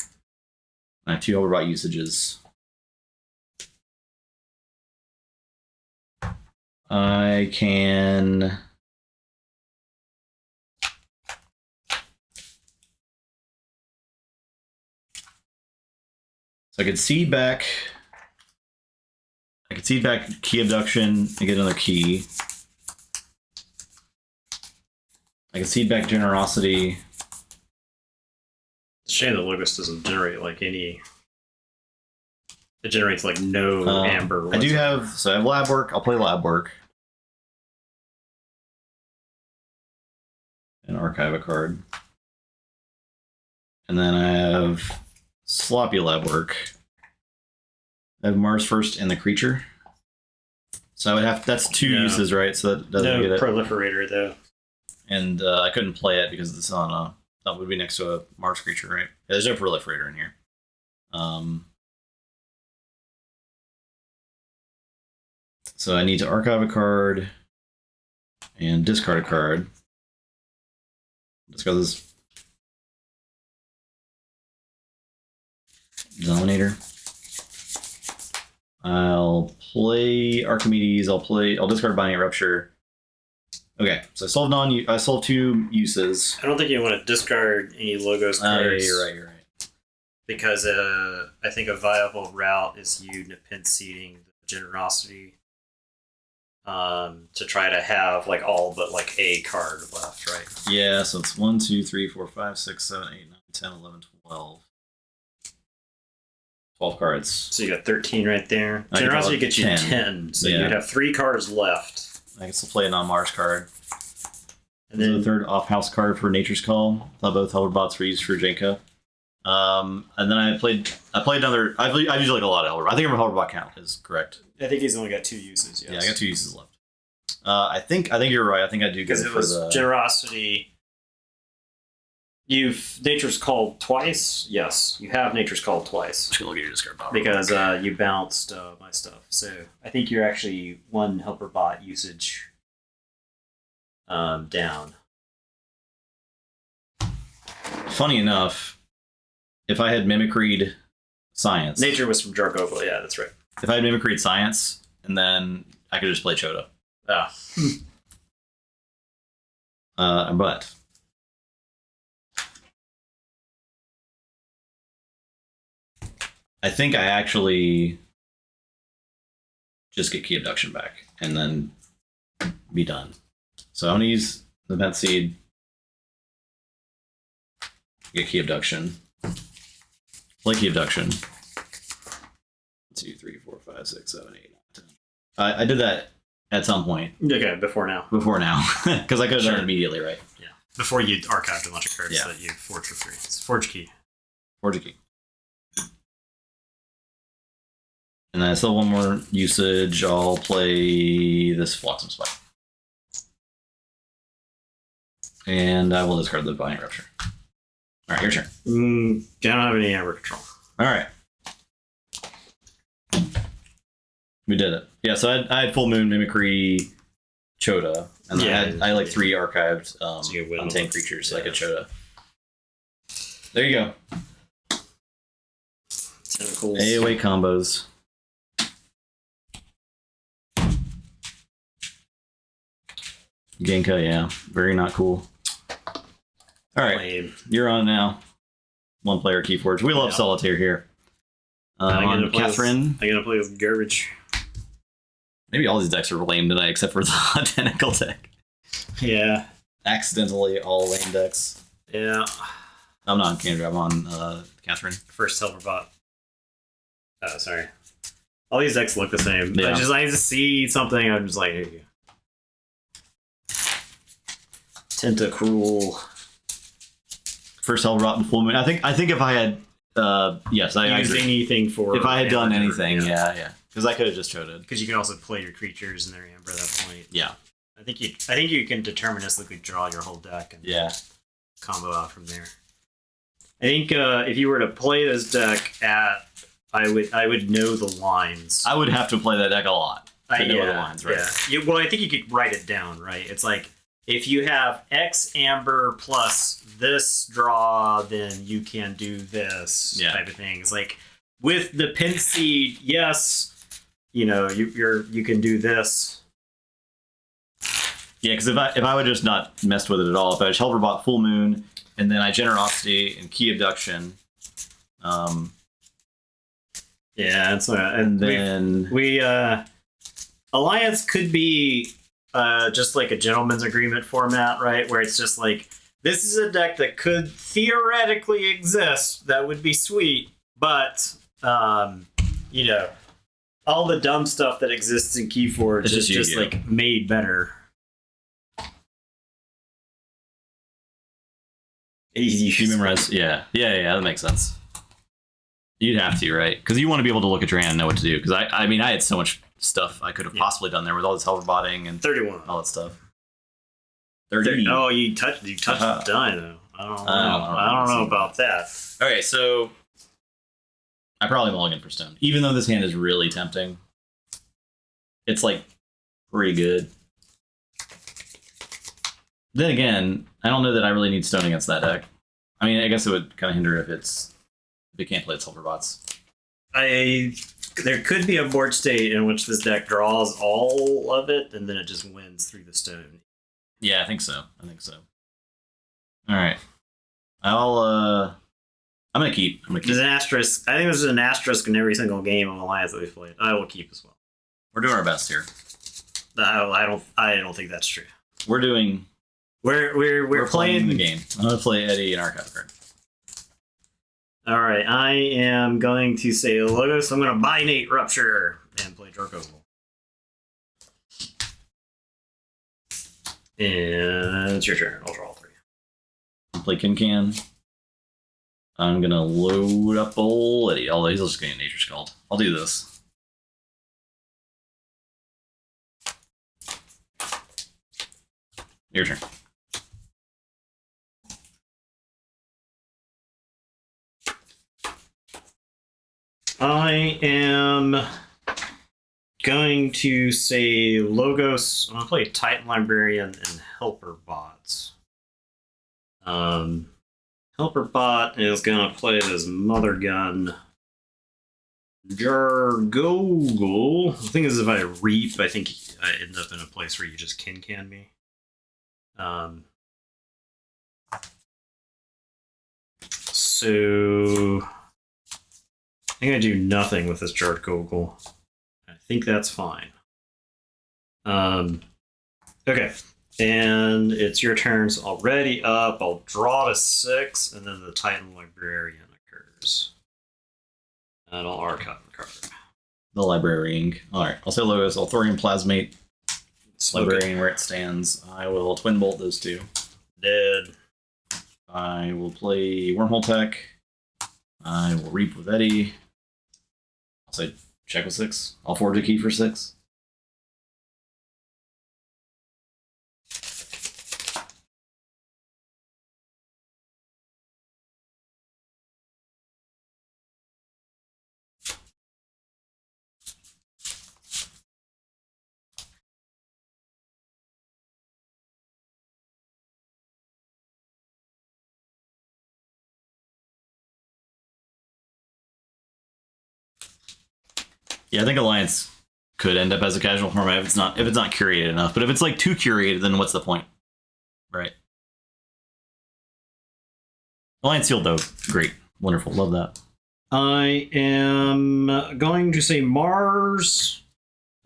I have 2 Helperbot usages. I can... So I could seed back... I could seed back Key Abduction and get another key. I can seed back Generosity. It's a shame that Logos doesn't generate like any. It generates like no amber. I do have, so I have Lab Work. I'll play Lab Work. And archive a card. And then I have Sloppy Lab Work. I have Mars first and the creature. So I would have, that's 2 uses, right? So that doesn't get it. Proliferator though. And I couldn't play it because it's on that would be next to a Mars creature, right? Yeah, there's no proliferator in here. So I need to archive a card and discard a card. Discard this Dominator. I'll play Archimedes. I'll discard Binding Rupture. Okay, so I still have 2 uses. I don't think you want to discard any logos cards. You're right. Because I think a viable route is you Nepenthe seeding the Generosity to try to have like all but like a card left, right? Yeah, so it's 1, 2, 3, 4, 5, 6, 7, 8, 9, 10, 11, 12. 12 cards. So you got 13 right there. Generosity gets you 10. So you'd have 3 cards left. I can still play a non-Mars card. And then the third off-house card for Nature's Call. Both Hoverbots were used for Jenka. And then I played another. I've used like a lot of Hoverbot. I think a Hoverbot count is correct. I think he's only got 2 uses. Yes. Yeah, I got 2 uses left. I think you're right. I think I do get it because it was for the Generosity. You've Nature's Called twice. Yes, you have Nature's Called twice. I'm just gonna look at your discard pile because you bounced my stuff. So I think you're actually 1 helper bot usage down. Funny enough, if I had Mimicry'd Science, Nature was from Jargova. Yeah, that's right. If I had Mimicry'd Science, and then I could just play Chota. Ah. But I think I actually just get Key Abduction back and then be done. So I'm going to use the Vent Seed, get Key Abduction, play Key Abduction. 1, 2, 3, 4, 5, 6, 7, 8, 9, 10. I did that at some point. Okay, before now. Before now. Because I could have done it immediately, right? Yeah. Before you archived a bunch of cards Yeah. that you forged for free. It's Forge Key. Forge a Key. And then I still have 1 more usage. I'll play this Flotsam Spike. And I will discard the Binding Rupture. All right, your turn. I don't have any Amber Control. All right. We did it. Yeah, so I had Full Moon, Mimicry, Chota. And then I had 3 archived Untamed creatures, so I could Chota. There you go. Tentacles. AOA combos. Genka, yeah. Very not cool. All right. Lame. You're on now. 1 player Keyforge. We love Solitaire here. On Catherine. I'm going to play with garbage. Maybe all these decks are lame tonight except for the Tentacle deck. Yeah. Accidentally all lame decks. Yeah. I'm not on Kendra. I'm on Catherine. First helper bot. Oh, sorry. All these decks look the same. Yeah. I just see something. I'm just like, here you go. Tentacruel. First Hellrot and Full Moon. I think if I had yes, I used agree. anything for If I had done Amber, anything, yeah. Because I could have just choted. Because you can also play your creatures in their Amber at that point. Yeah. I think you can deterministically draw your whole deck and combo out from there. I think if you were to play this deck I would know the lines. I would have to play that deck a lot to know the lines, right? Yeah. Well, I think you could write it down, right? It's like if you have X Amber plus this draw, then you can do this type of thing. It's like with the Pin Seed, yes, you can do this. Yeah, because if I would just not messed with it at all, if I just Helverbot Full Moon and then I Generosity and Key Abduction, and then we Alliance could be just like a gentleman's agreement format, right? Where it's just like, this is a deck that could theoretically exist. That would be sweet, but all the dumb stuff that exists in Keyforge is just like made better. You memorize, yeah, that makes sense. You'd have to, right? Because you want to be able to look at your hand and know what to do. Because I mean, I had so much stuff I could have possibly done there with all this hoverbotting and 31. all that stuff. 30. Oh, you touched the die though. I don't know about that. Okay, so I probably mulligan for stone, even though this hand is really tempting. It's like pretty good. Then again, I don't know that I really need stone against that deck. I mean, I guess it would kind of hinder if it can't play its Silverbots. There could be a board state in which this deck draws all of it, and then it just wins through the stone. Yeah, I think so. All right, I'm gonna keep. There's an asterisk. I think there's an asterisk in every single game of Alliance that we've played. I will keep as well. We're doing our best here. I don't think that's true. We're playing the game. I'm gonna play Eddie and Archive card. All right, I am going to say Logos. I'm going to binate Rupture and play Jorko. And it's your turn. I'll draw all 3. I'll play Can. I'm gonna load up old Eddie. Although he's just getting Nature Scald. I'll do this. Your turn. I am going to say Logos. I'm going to play Titan Librarian and Helper Bots. Helper Bot is going to play this Mother Gun. Jargogol. The thing is, if I Reap, I think I end up in a place where you just can me. So I think I do nothing with this Jargogol. I think that's fine. Okay. And it's your turn's already up. I'll draw to 6, and then the Titan Librarian occurs. And I'll archive the card. The Librarian. Alright, I'll say Logos. I'll throw in Plasmate. Librarian where it stands. I will Twin Bolt those 2. Dead. I will play Wormhole Tech. I will Reap with Eddie. I'll say check with 6. I'll forge a key for 6. Yeah, I think Alliance could end up as a casual format if it's not curated enough. But if it's like too curated, then what's the point? Right. Alliance Field though, great. Wonderful. Love that. I am going to say Mars.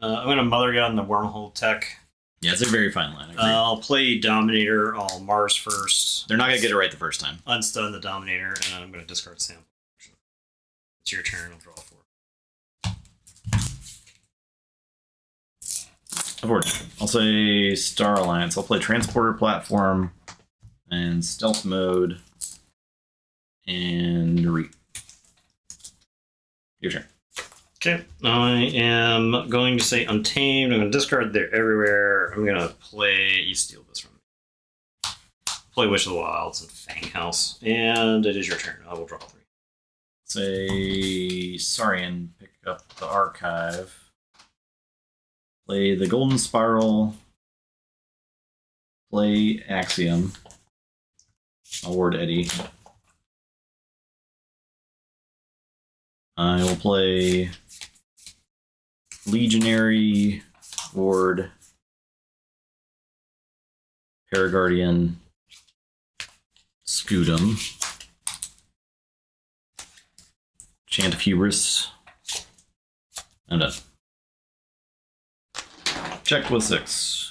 I'm going to Mother Gun the Wormhole Tech. Yeah, it's a very fine line. I'll play Dominator. I'll Mars first. They're not going to get it right the first time. Unstun the Dominator, and I'm going to discard Sample. It's your turn. I'll draw 4. I'll say Star Alliance. I'll play Transporter Platform and Stealth Mode and Reap. Your turn. Okay, I am going to say Untamed. I'm going to discard They're Everywhere. I'm going to play... You steal this from me. Play Wish of the Wilds and Fang House. And it is your turn. I will draw 3. Say Saurian. Pick up the Archive. Play the Golden Spiral. Play Axiom. I'll ward Eddie. I will play Legionary, ward Paraguardian, Scutum, Chant of Hubris. I'm done. Checked with 6.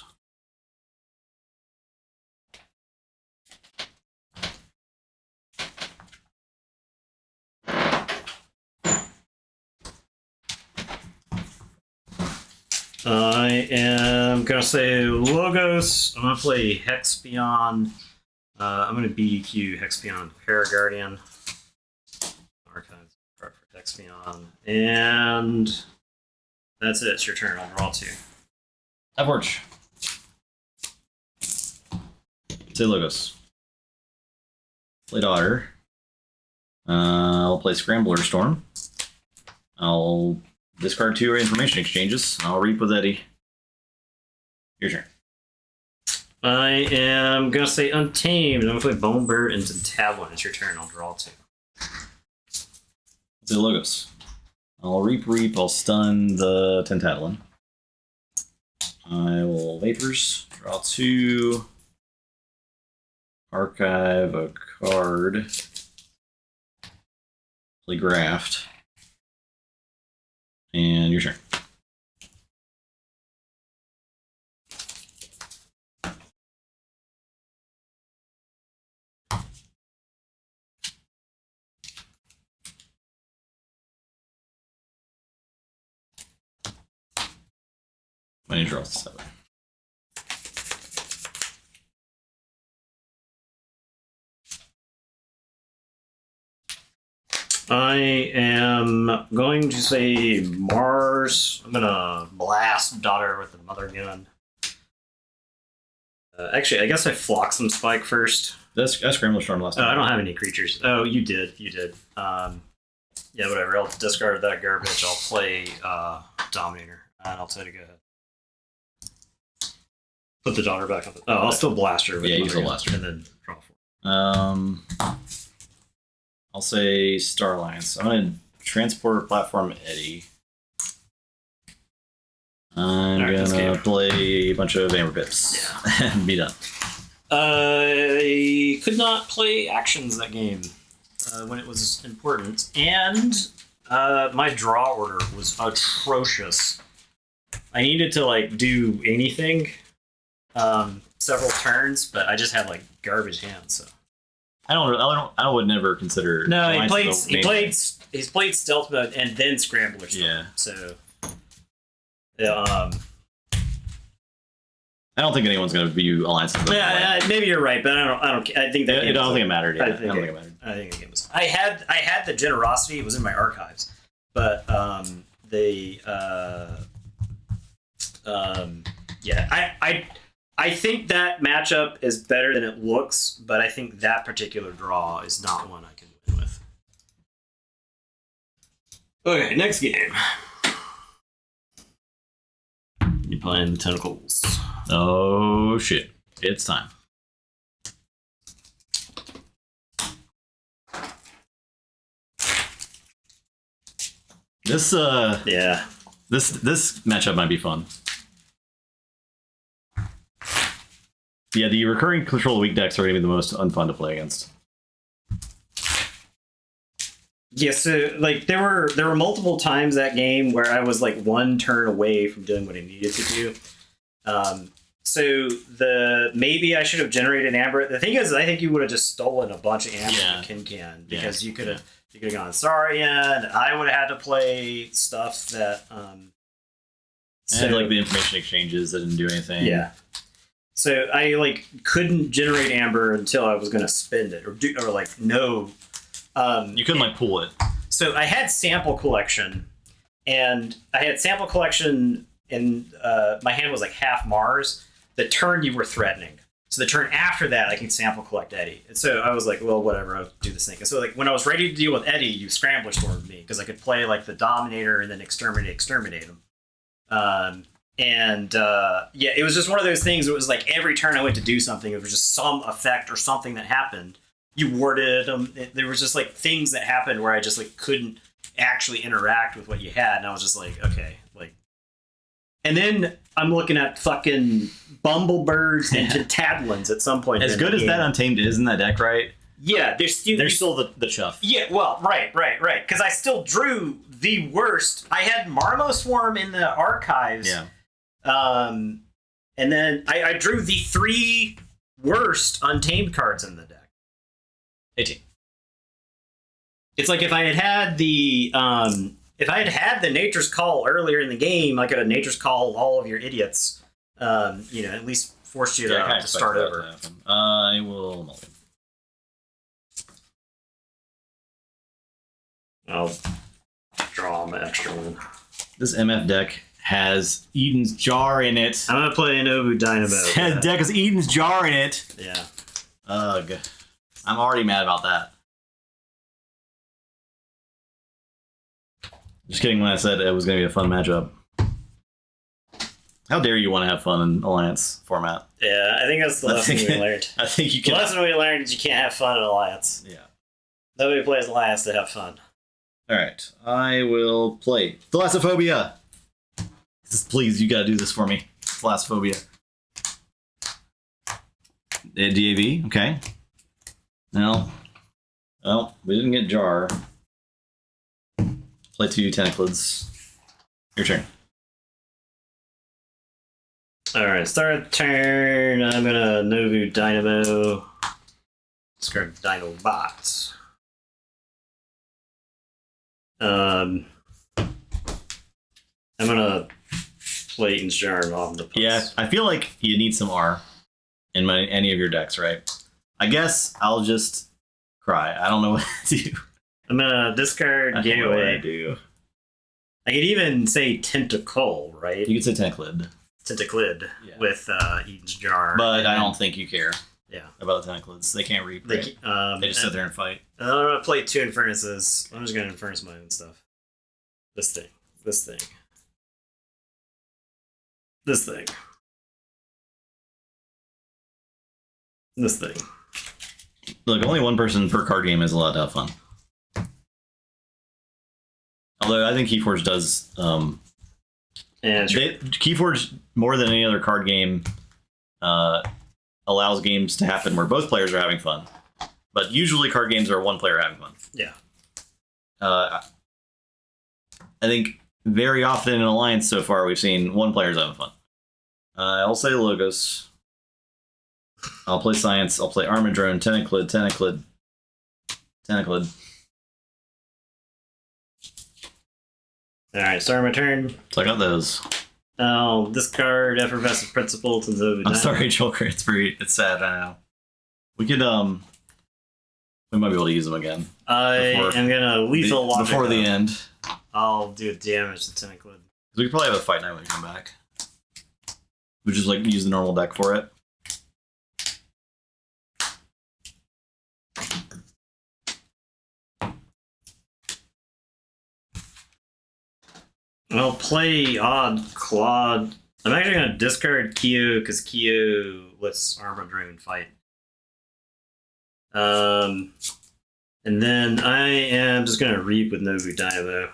I am going to say Logos. I'm going to play Hex Beyond. I'm going to BDQ Hex Beyond Paraguardian. Archives, card for Expion. And that's it. It's your turn. I'll draw 2. Keyforge. Say Logos. Play Daughter. I'll play Scrambler Storm. I'll discard 2 information exchanges. I'll reap with Eddie. Your turn. I am going to say Untamed. I'm going to play Bone Bird into Tavlin. It's your turn. I'll draw 2. Say Logos. I'll reap. I'll stun the Tentadlin. I will Vapors. Draw 2. Archive a card. Play Graft. And your turn. Many draws 7. I am going to say Mars. I'm going to blast Daughter with the Mother Gun. Actually, I guess I flock some Spike first. I Scrambler Storm last time. I don't have any creatures. Oh, you did. Yeah, whatever. I'll discard that garbage. I'll play Dominator. And I'll try to go ahead. Put the Daughter back on the... Oh, I'll still blast her with Yeah, the you Mother still Gun, blast her. and then draw 4. I'll say Star Alliance. I'm going to transport platform Eddie. I'm Alright, going to play a bunch of Amber Pips and be done. I could not play actions that game when it was important, and my draw order was atrocious. I needed to like do anything several turns, but I just had like garbage hands. So I would never consider. no, Alliance he's played stealth mode and then scrambler stuff. Yeah. So I don't think anyone's going to view Alliance. maybe you're right, but I don't think that. I don't think it mattered. Yeah. I don't think the game was. I had the generosity. It was in my archives, but I think that matchup is better than it looks, but I think that particular draw is not one I can win with. Okay, next game. You're playing the Tentacles. Oh shit! It's time. This Yeah. This matchup might be fun. Yeah, the recurring control weak decks are going to be the most unfun to play against. Yeah, so like there were multiple times that game where I was like one turn away from doing what I needed to do. So maybe I should have generated Amber. The thing is, I think you would have just stolen a bunch of Amber and Can because you could have gone Saurian. I would have had to play stuff that and like the information exchanges that didn't do anything. Yeah. So I like couldn't generate Amber until I was going to spend it or no. You couldn't like pull it. So I had sample collection, and my hand was like half Mars. The turn you were threatening. So the turn after that, I can sample collect Eddie. And so I was like, well, whatever, I'll do this thing. And so like when I was ready to deal with Eddie, you Scrambler Stormed me because I could play like the Dominator and then exterminate him. It was just one of those things. It was like every turn I went to do something, it was just some effect or something that happened. You warded them. There was just like things that happened where I just like couldn't actually interact with what you had, and I was just like, okay, like. And then I'm looking at fucking Bumblebirds and Tentadlins at some point. As good as that Untamed is in that deck, right? Yeah, there's still the chuff. Yeah, well, right. Because I still drew the worst. I had Marmo Swarm in the archives. Yeah. And then I drew the 3 worst Untamed cards in the deck. 18. It's like if I had the Nature's Call earlier in the game, I could have Nature's Call all of your idiots. At least forced you to start over. I will mulligan. I'll draw my extra one. This MF deck has Eden's Jar in it. I'm gonna play an Nobu Dynamo. This deck has Eden's Jar in it. Yeah. Ugh. I'm already mad about that. Just kidding when I said it was going to be a fun matchup. How dare you want to have fun in Alliance format? Yeah, I think that's the lesson we learned. I think you can. The lesson we learned is you can't have fun in Alliance. Yeah. Nobody plays Alliance to have fun. Alright, I will play Thalassophobia. Please, you gotta do this for me. Thalassophobia. DAV, okay. No. Well, we didn't get Jar. Play 2 Tentaclids. Your turn. Alright, start turn. I'm gonna Nobu Dynamo. Discard Dino Bots. I'm gonna play Eden's Jar off the post. Yeah, I feel like you need some R in any of your decks, right? I guess I'll just cry. I don't know what to do. I'm gonna discard I don't know what I Gateway. do. I could even say Tentacle, right? You could say Tentaclid. Tentaclid Yeah. with Eden's Jar. But I don't think you care Yeah. about the Tentaclids. They can't reap, right? They just sit there and fight. I'm gonna play 2 Infernuses. I'm just gonna Infernus my own stuff. This thing. This thing. This thing. This thing. Look, only one person per card game is allowed to have fun. Although I think Keyforge does. And Keyforge, more than any other card game, allows games to happen where both players are having fun. But usually card games are one player having fun. yeah. I think very often in Alliance so far we've seen one player's having fun. I'll say Logos. I'll play Science. I'll play Armadrone, Tentaclid, Tentaclid, Tentaclid. Alright, start my turn. So I got those. I'll discard Effervescent Principle to the I'm sorry, Joker. It's sad. I know. We could we might be able to use them again. I am gonna lethal logic before the up. end. I'll do damage to Tentaclid. We could probably have a fight night when we come back. We just like use the normal deck for it. I'll play Odd Claude. I'm actually gonna discard Kyo because Kyo lets Armadrone fight. And then I am just gonna reap with Nobu Dynamo.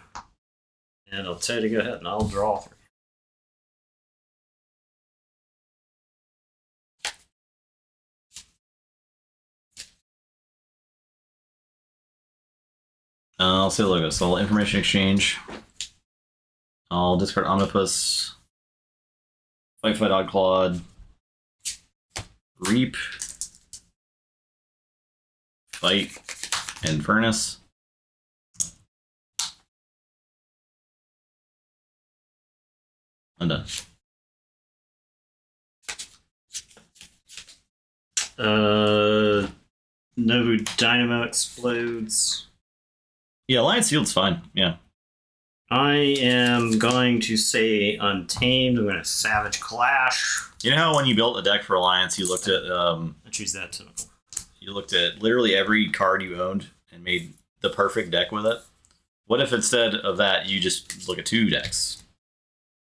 And I'll tell you to go ahead and I'll draw for you. I'll say Logos. So information exchange. I'll discard Omnipus. Fight Odd Claude. Reap. Fight. Infernus. I'm done. Nobu Dynamo explodes. Yeah, Alliance Shield's fine. Yeah. I am going to say Untamed. I'm going to Savage Clash. You know how when you built a deck for Alliance, you looked at I choose that tentacle. you looked at literally every card you owned and made the perfect deck with it? What if instead of that you just look at 2 decks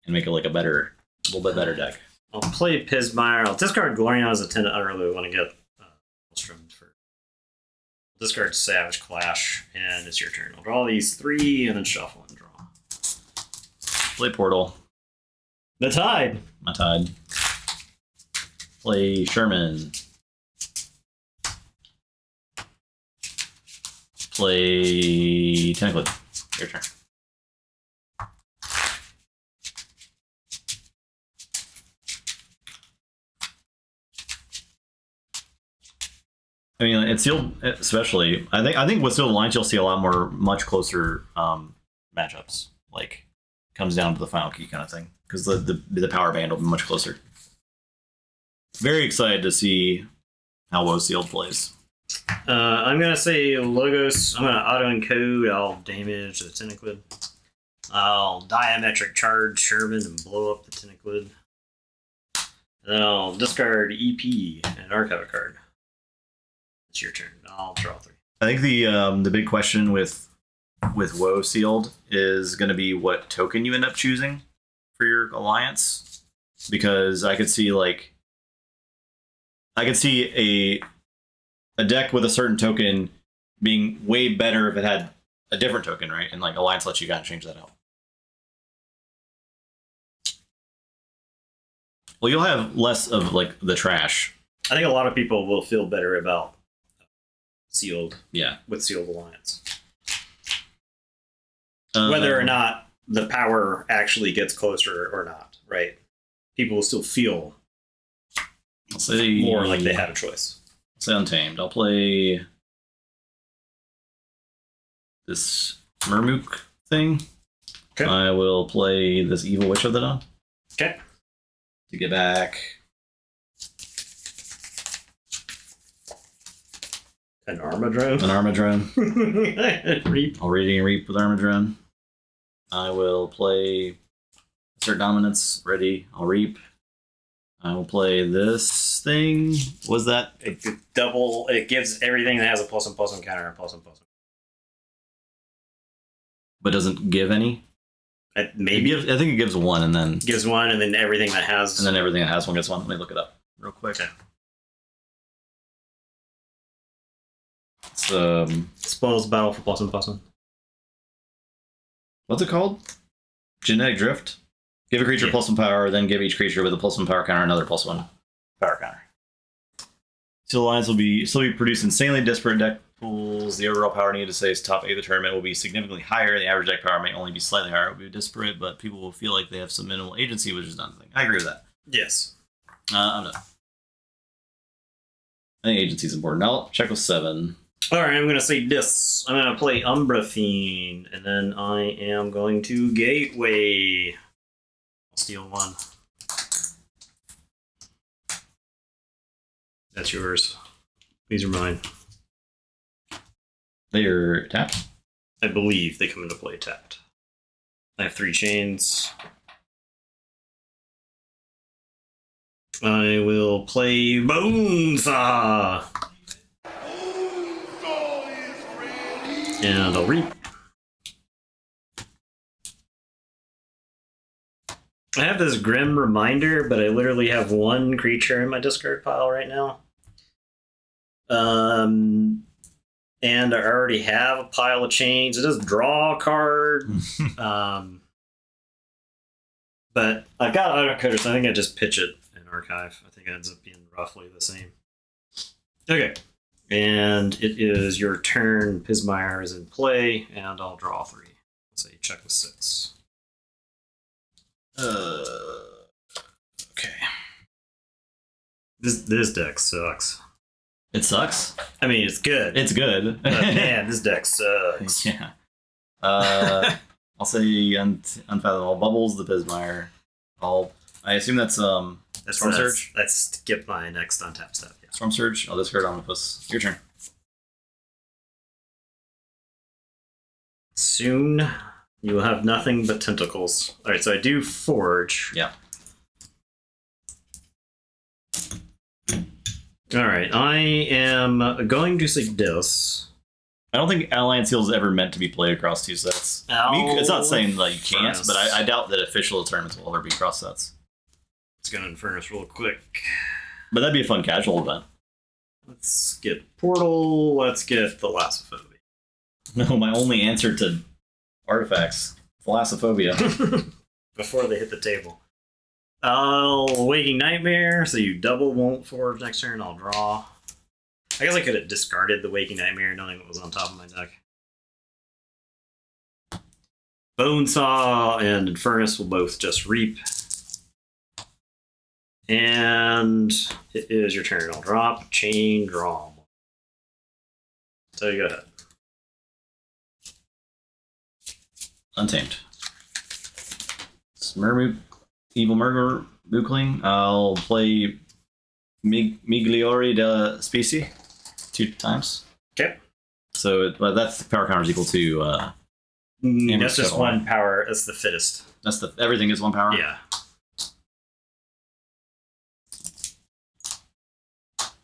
and make it like a little bit better deck? I'll play Pismire. I'll discard Glorion as a tenant. I don't really want to get Ulstrom for. I'll discard Savage Clash, and it's your turn. I'll draw these 3 and then shuffle and draw. Play Portal. The Tide. My Tide. Play Sherman. Play Tentaclid. Your turn. I mean, it's sealed, especially. I think with sealed lines, you'll see a lot more, much closer matchups. Like, comes down to the final key kind of thing, because the power band will be much closer. Very excited to see how Woe Sealed plays. I'm gonna say Logos. I'm gonna auto encode. I'll damage the Tentaclid. I'll diametric charge Sherman and blow up the Tentaclid. And then I'll discard EP and archive a card. It's your turn. I'll draw 3. I think the big question with Woe sealed is going to be what token you end up choosing for your alliance, because I could see a deck with a certain token being way better if it had a different token, right? And like alliance lets you kind of change that out. Well, you'll have less of like the trash. I think a lot of people will feel better about sealed. Yeah, with sealed alliance. Whether or not the power actually gets closer or not, right? People will still feel more like they had a choice. I'll say Untamed. I'll play this Murmook thing. Okay. I will play this Evil Witch of the Dawn. Okay. To get back an Armadrone. An Armadrone. Reap. I'll Radiant Reap with Armadrone. I will play Assert Dominance. Ready. I'll Reap. I will play this thing. Was that? It gives everything that has a +1/+1 counter a +1/+1. But doesn't give any? Maybe. I think it gives 1 and then... Gives 1 and then everything that has... And then everything that has 1 gets 1. Let me look it up real quick. Okay. It's, Spoils battle for +1/+1. what's it called? Genetic Drift? Give a creature +1 power, then give each creature with a +1 power counter another +1 power counter. Seal Alliance will still be produce insanely disparate deck pools. The overall power needed to say top 8 of the tournament will be significantly higher. The average deck power may only be slightly higher. It will be disparate, but people will feel like they have some minimal agency, which is not the thing. I agree with that. Yes. I'm not. I think agency is important. I'll check with 7. Alright, I'm going to say this. I'm going to play Umbra Fiend, and then I am going to Gateway. I'll steal 1. That's yours. These are mine. They are tapped? I believe they come into play tapped. I have 3 chains. I will play Bonesaw. And I'll Reap. I have this Grim Reminder, but I literally have 1 creature in my discard pile right now. And I already have a pile of chains. It does draw a card. But I've got autocoder, so I think I just pitch it in archive. I think it ends up being roughly the same. Okay. And it is your turn. Pismire is in play, and I'll draw 3. Let's say check with 6. Okay. This deck sucks. It sucks? I mean, it's good. It's good. But man, this deck sucks. Yeah. I'll say Unfathomable Bubbles, the Pismire. I assume that's Storm Surge? Let's skip my next untap step. Yeah. Storm Surge. I'll discard Omnipus. Your turn. Soon you will have nothing but tentacles. Alright, so I do Forge. Yeah. Alright, I am going to say this. I don't think Alliance Seal is ever meant to be played across 2 sets. I mean, it's not saying that you can't, but I doubt that official tournaments will ever be cross sets. Let's go to Infernus real quick. But that'd be a fun casual event. Let's get Portal. Let's get Thalassophobia. No, my only answer to artifacts. Thalassophobia. Before they hit the table. I'll Waking Nightmare, so you double won't Forge next turn. I'll draw. I guess I could have discarded the Waking Nightmare knowing what was on top of my deck. Bonesaw and Infernus will both just Reap. And it is your turn. I'll drop, chain, draw. So you go ahead. Untamed. It's Evil Murmookling. I'll play Migliore da Specie. 2 times. Okay. So but that's the power counter is equal to. That's just one power. That's the fittest. That's the everything is 1 power. Yeah.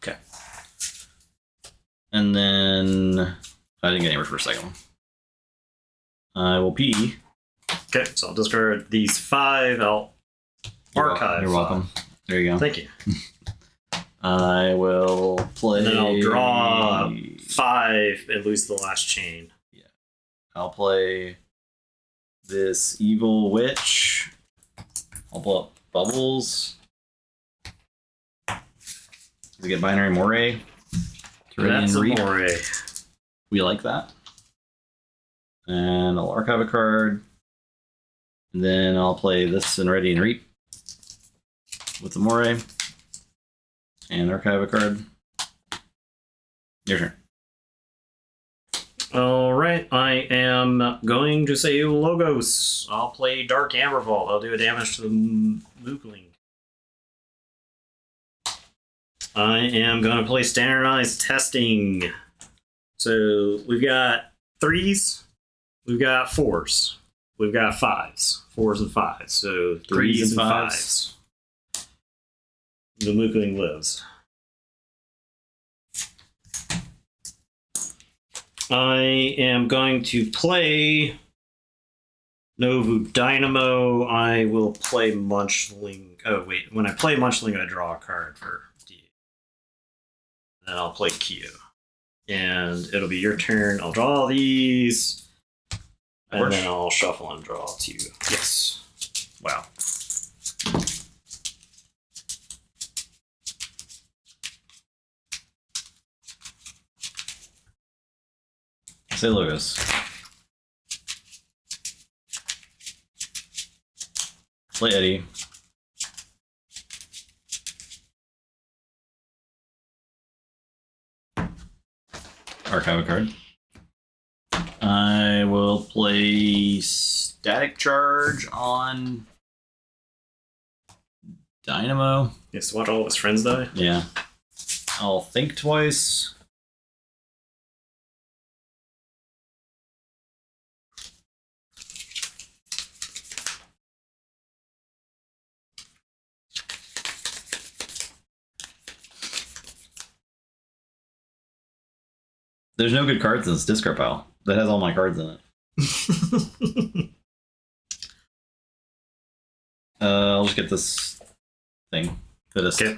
Okay. And then I didn't get anywhere for a second. I will pee. Okay, so I'll discard these 5. I'll archive. You're welcome. There you go. Thank you. I will play. And then I'll draw 5 and lose the last chain. Yeah. I'll play this evil witch. I'll blow up bubbles. We get binary moray. That's a moray. We like that. And I'll archive a card. And then I'll play this and ready and reap with the moray. And archive a card. Your turn. All right, I am going to say Logos. I'll play Dark Amber Vault. I'll do a damage to the Mookling. I am going to play Standardized Testing. So we've got 3s, we've got 4s, we've got 5s, 4s and 5s. So 3s and 5s. The Mookling lives. I am going to play Novu Dynamo. I will play Munchling. Oh, wait. When I play Munchling, I draw a card for D. Then I'll play Kyo. And it'll be your turn. I'll draw these. And then I'll shuffle and draw 2. Yes. Wow. Say Logos. Play Eddie. Archive a card. I will play Static Charge on Dynamo. Yes, watch all of his friends die. Yeah. I'll think twice. There's no good cards in this discard pile. That has all my cards in it. I'll just get this thing. Fittest. Okay.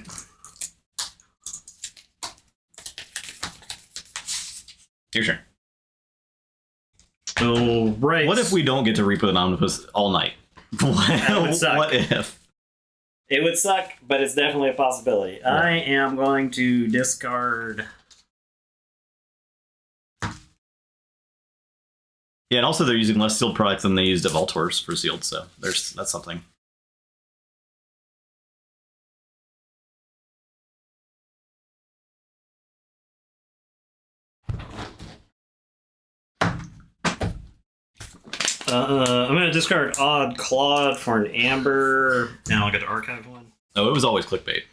Your turn. All right. What if we don't get to repo an omnibus all night? That would suck. What if? It would suck, but it's definitely a possibility. Yeah. I am going to discard. Yeah, and also they're using less sealed products than they used at Voltors for sealed, so that's something. I'm going to discard Odd Claude for an Amber. Now I'll get to archive one. Oh, it was always clickbait.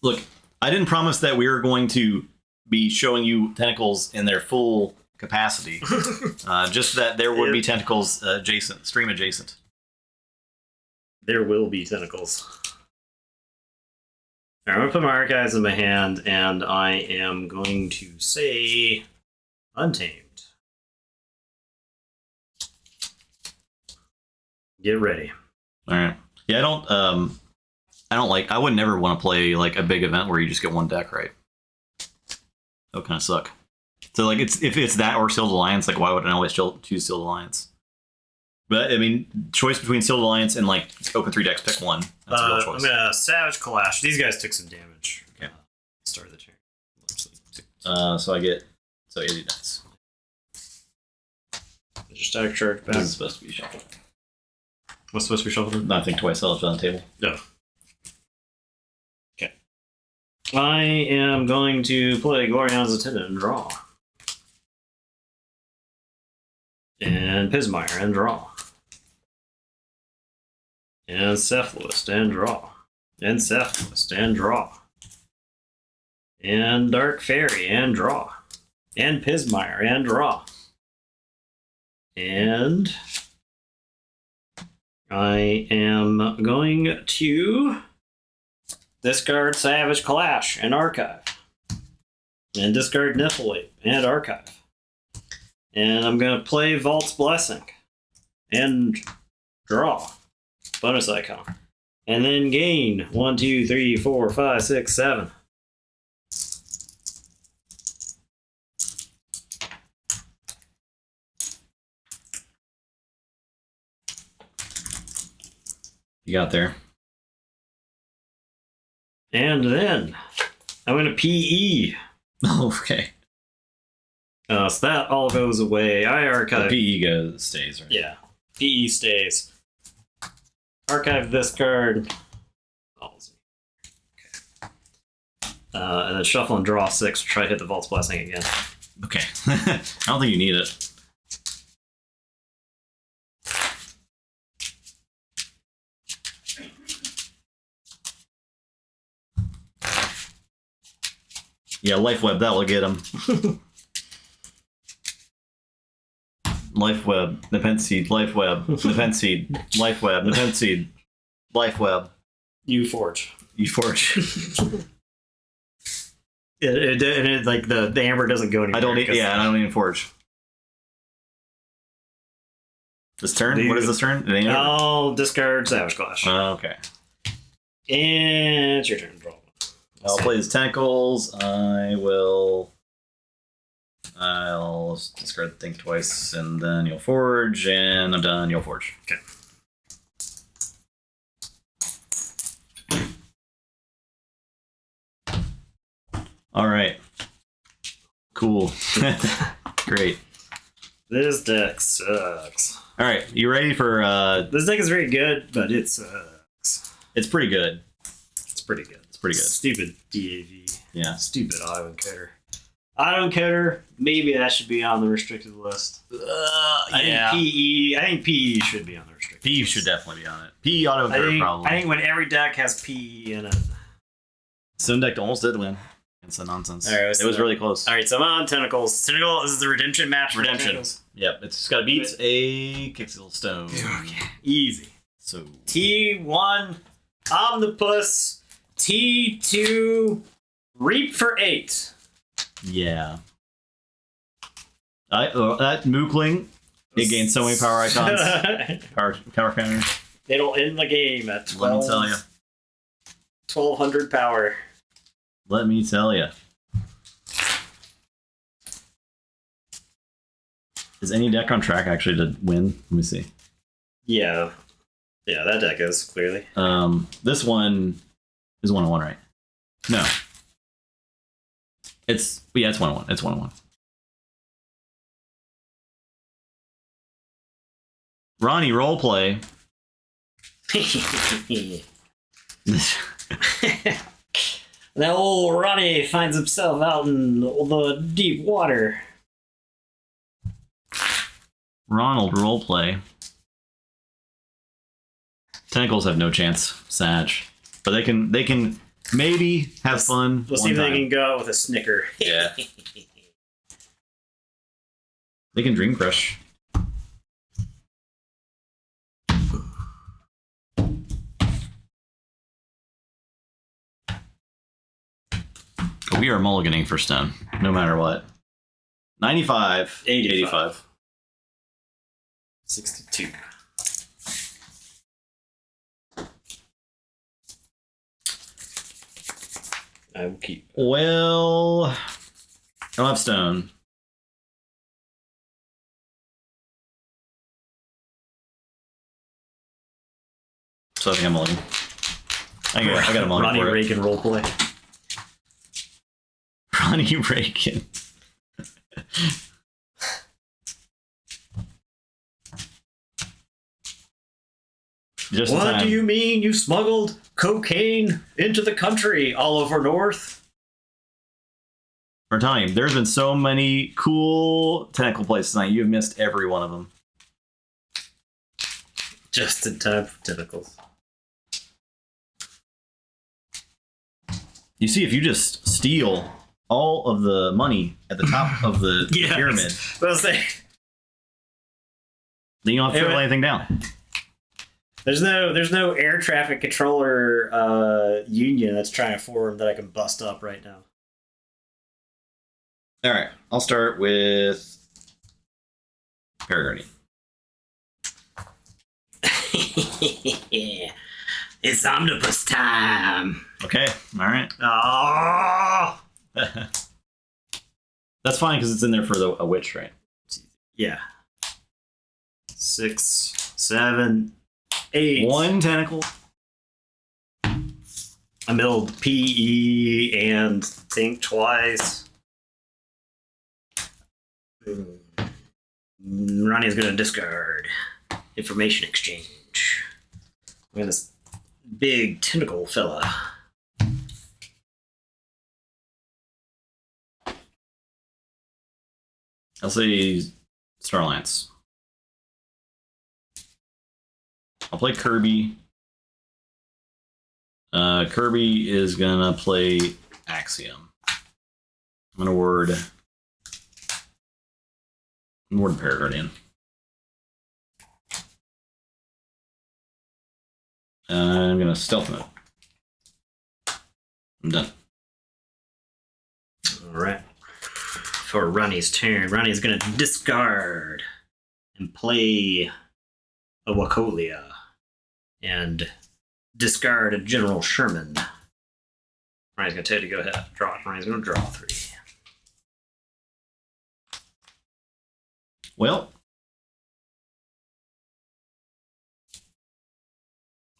Look, I didn't promise that we were going to be showing you tentacles in their full capacity. Just that there would be tentacles adjacent, stream adjacent. There will be tentacles. All right, I'm going to put my archives in my hand, and I am going to say Untamed. Get ready. All right. Yeah, I would never want to play like a big event where you just get one deck, right? That would kind of suck. So like if it's that or Sealed Alliance, like why would I always choose Sealed Alliance? But I mean, choice between Sealed Alliance and like open 3 decks, pick one. That's a real choice. I'm gonna Savage Clash. These guys took some damage. Okay. Start of the turn. So I get 80 decks. Your Static Charge back. This is supposed to be shuffled. What's supposed to be shuffled? I think twice. I'll have it on the table. No. Okay. I am going to play Gloriana's Attendant and draw. And Pismire and draw. And Cephalist and draw. And Cephalist and draw. And Dark Fairy, and draw. And Pismire, and draw. And I am going to discard Savage Clash and Archive. And discard Niflwave and Archive. And I'm going to play Vault's Blessing. And draw. Bonus icon. And then gain 1, 2, 3, 4, 5, 6, 7. You got there. And then I'm going to PE. Okay. So that all goes away. I The archive. PE goes stays, right? Yeah. PE stays. Archive this card. Okay. And then shuffle and draw 6 to try to hit the Vault's Blessing again. Okay. I don't think you need it. Yeah, Life Web, that will get him. Life Web, Nepentseed, Life Web, Nepentseed, Life Web, Nepentseed, Life Web. Keyforge. Keyforge. Like the amber doesn't go anywhere. I don't need Forge. This turn? What is this turn? I'll discard Savage Clash. Okay. And it's your turn to draw one. I'll play his tentacles. I'll discard the thing twice, and then you'll forge, and I'm done. You'll forge. Okay. All right. Cool. Great. This deck sucks. All right, you ready for? This deck is very good, but it sucks. It's pretty good. It's pretty good. It's pretty good. Stupid DAV. Yeah. Stupid auto encoder. Auto encoder. Maybe that should be on the restricted list. Yeah. I think PE should be on the restricted. PE list. should definitely be on it. PE auto encoder probably. I think when every deck has PE in it. Sim deck almost did win. It's a nonsense. All right, it was really close. All right, so I'm on Tentacles. Tentacle, this is the redemption match. For Redemption. Tentacles. Yep, it's got to beat a Kixel Stone. Okay. Easy. So T1 Omnipus. T2 Reap for 8. yeah. That Mookling, it gains so many power icons. power counters. It'll end the game at 12. Let me tell you. 1200 power. Let me tell you. Is any deck on track actually to win? Let me see. Yeah. Yeah, that deck is, clearly. This one is 1-1, right? No. It's 1-1. It's 1-1. Ronnie roleplay. Now old Ronnie finds himself out in the deep water. Ronald roleplay. Tentacles have no chance, Sag. But they can maybe have fun. We'll see if they can go out with a snicker. Yeah. They can Dream Crush. We are mulliganing for stone, no matter what. 95. 85. 62. I will keep. Well, I don't have stone. So I think I'm mulligan. I got a mulligan Ronnie for it. Reagan roleplay. Ronnie Reagan. Just in What time. do you mean you smuggled cocaine into the country all over North? For time, there's been so many cool tentacle plays tonight. You've missed every one of them. Just in time for tentacles. You see, if you just steal all of the money at the top of the pyramid, I was saying, then you don't have to trickle anything down. there's no air traffic controller union that's trying to form that I can bust up right now. All right, I'll start with Paraguardian. It's omnibus time. Okay, all right. Oh, That's fine because it's in there for a witch, right? yeah. 6, 7, 8. 1 tentacle. I milled PE and think twice. Ronnie's gonna discard information exchange. We got this big tentacle fella. I'll say Starlance. I'll play Kirby. Kirby is gonna play Axiom. I'm gonna ward Paraguardian. I'm gonna stealth mode. I'm done. All right. For Ronnie's turn, Ronnie's gonna discard and play a Wacolia and discard a General Sherman. Ronnie's gonna tell you to go ahead, draw it. Ronnie's gonna draw 3. Well,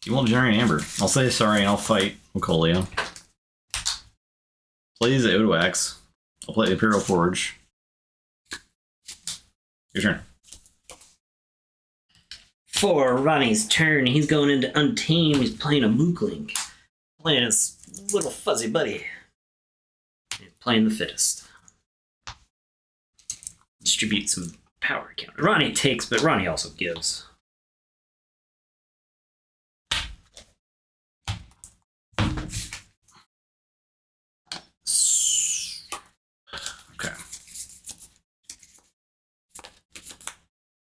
you won't generate Amber. I'll say sorry and I'll fight Wacolia. Plays the Odoax. I'll play Imperial Forge. Your turn. For Ronnie's turn, he's going into Untamed. He's playing a Mookling. Playing his little fuzzy buddy. And playing the fittest. Distribute some power counter. Ronnie takes, but Ronnie also gives. Okay.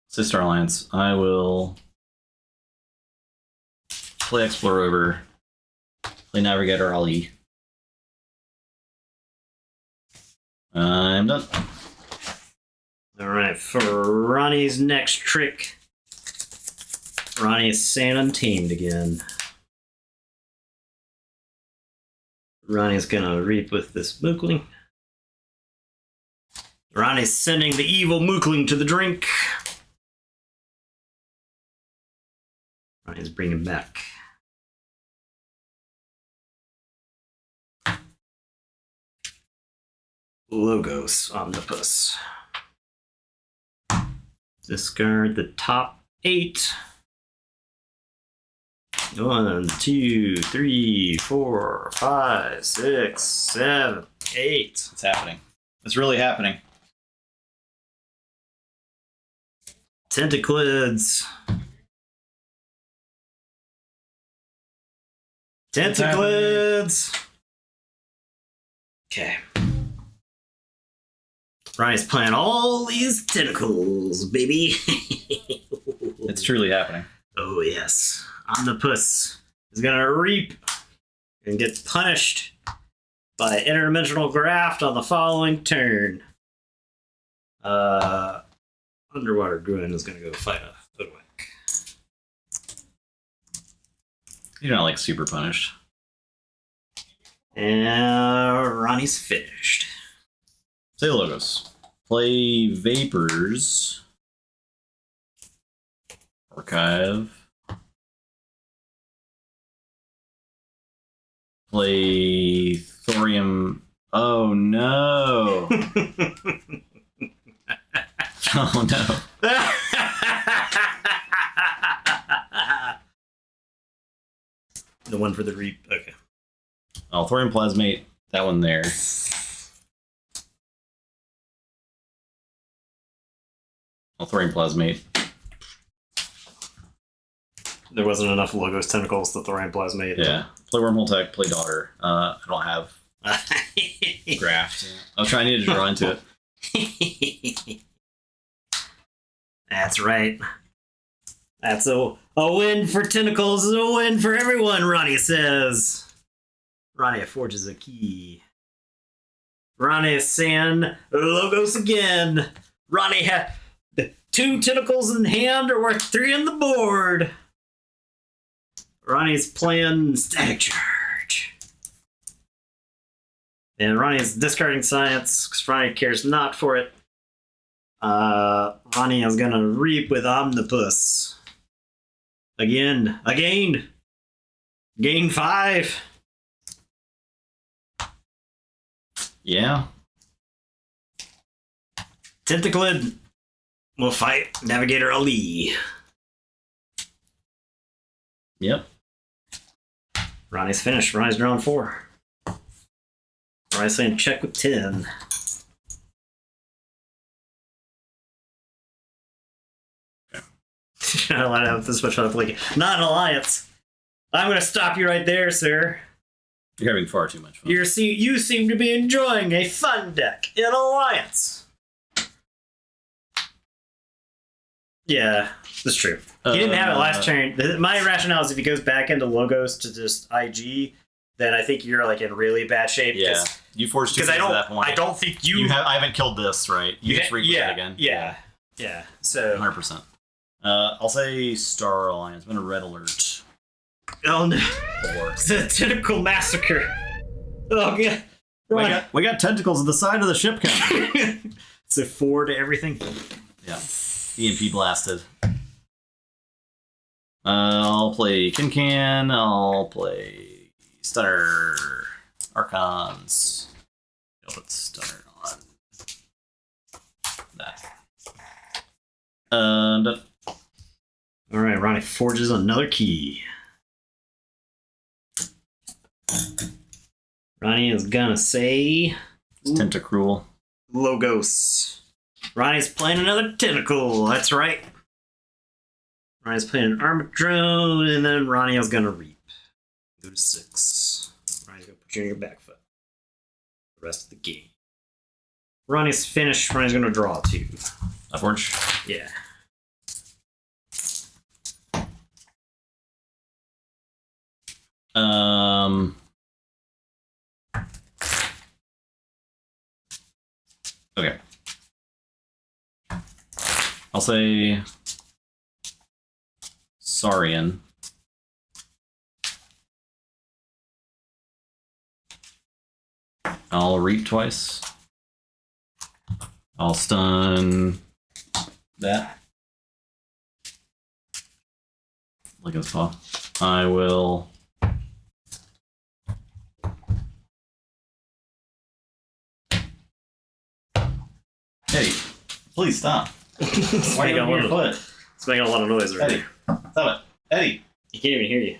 Sister Alliance. I will play Explore Over. Play Navigator Ali. I'm done. Alright, for Ronnie's next trick, Ronnie is staying untamed again. Ronnie's gonna reap with this Mookling. Ronnie's sending the evil Mookling to the drink. Ronnie's bringing back. Logos Omnibus. Discard the top 8. 1, 2, 3, 4, 5, 6, 7, 8. It's happening. It's really happening. Tentaclids. Tentaclids. Okay. Ronnie's playing all these tentacles, baby. It's truly happening. Oh, yes. Omnipus is going to reap and gets punished by interdimensional graft on the following turn. Underwater Gruin is going to go fight a Hoodwink. You're not like super punished. And Ronnie's finished. Say logos. Play Vapors. Archive. Play Thorium. Oh no. Oh no. The one for the reap. Okay. Oh, Thorium Plasmate. That one there. Oh, Thorium Plasmate. There wasn't enough Logos tentacles that the Ryan Plasmate. Yeah. Play Wormhole Tech, play Daughter. I don't have Graft. I was trying to draw into it. That's right. That's a win for Tentacles is a win for everyone, Ronnie says. Ronnie forges a key. Ronnie is saying Logos again. Ronnie had 2 tentacles in hand are worth 3 on the board. Ronnie's playing Static Charge. And Ronnie's discarding Science because Ronnie cares not for it. Ronnie is gonna reap with Omnipus. Again. Gain 5. Yeah. Tentaclid will fight Navigator Ali. Yep. Ronnie's finished. Ronnie's drawn 4. Ronnie's saying check with 10. I don't want to have this much fun playing. Not an alliance. I'm going to stop you right there, sir. You're having far too much fun. You seem to be enjoying a fun deck in alliance. Yeah, that's true. He didn't have it last turn. My rationale is if he goes back into Logos to just IG, then I think you're like in really bad shape. Yeah, you forced 2 because at that point. I don't think you have. I haven't killed this, right? You just replay it again. Yeah. So 100%. I'll say Star Alliance. I'm in a red alert. Oh no! 4. It's a tentacle massacre. Oh god! We got tentacles at the side of the ship counter. So 4 to everything. Yeah. EMP blasted. I'll play Kincan. I'll play Stunner. Archons. I'll put Stunner on that. Alright, Ronnie forges another key. Ronnie is gonna say Tentacruel. Logos. Ronnie's playing another tentacle. That's right. Ronnie's playing an Armadrone, and then Ronnie is gonna reap. Go to 6. Ronnie's gonna put you on your back foot. The rest of the game. Ronnie's finished. Ronnie's gonna draw 2. I forge. Yeah. Okay. I'll say Saurian. I'll reap twice. I'll stun that. Look at this paw. I will. Hey, please stop. Why are you on your foot? It's making a lot of noise already. Eddie, stop it. Eddie. He can't even hear you.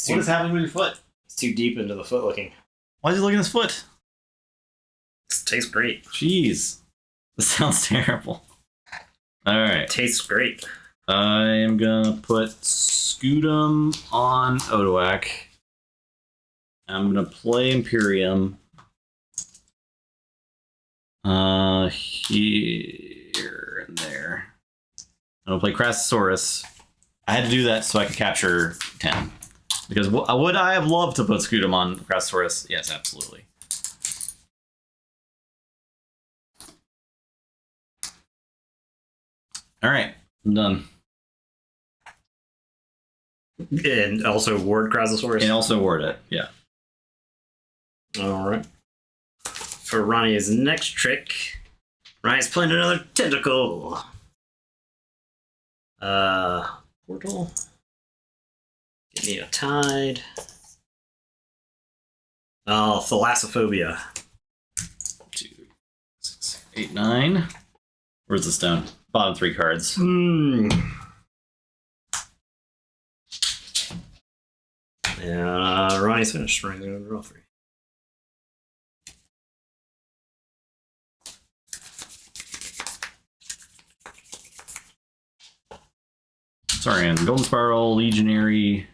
What is happening with your foot? It's too deep into the foot looking. Why is he looking at his foot? This tastes great. Jeez. This sounds terrible. Alright. Tastes great. I am gonna put Scudum on Odoak. I'm gonna play Imperium. Here and there. I'm gonna play Crassosaurus. I had to do that so I could capture 10. Because would I have loved to put Scudum on Crassosaurus? Yes, absolutely. Alright, I'm done. And also ward Crassosaurus. And also ward it, yeah. Alright. For Ronnie's next trick, Ronnie's playing another tentacle. Portal. Give me a tide. Oh, Thalassophobia. 2, 6, 8, 9. Where's the stone? Bottom 3 cards. Yeah, Ronnie's finished. Ronnie's gonna draw 3. Sorry, and Golden Spiral, Legionary,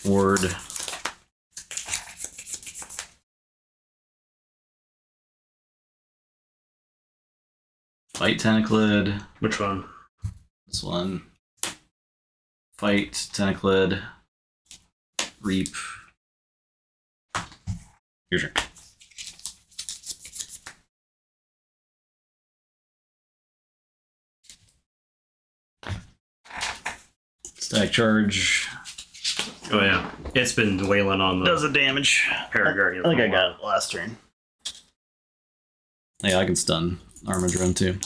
Ward, Fight Tentaclid. Which one? This one. Fight Tentaclid. Reap. Your turn. Stack charge. Oh yeah, it's been wailing on the Does it damage? Paraguardian. I think I got it last turn. Yeah, I can stun Armadrone too.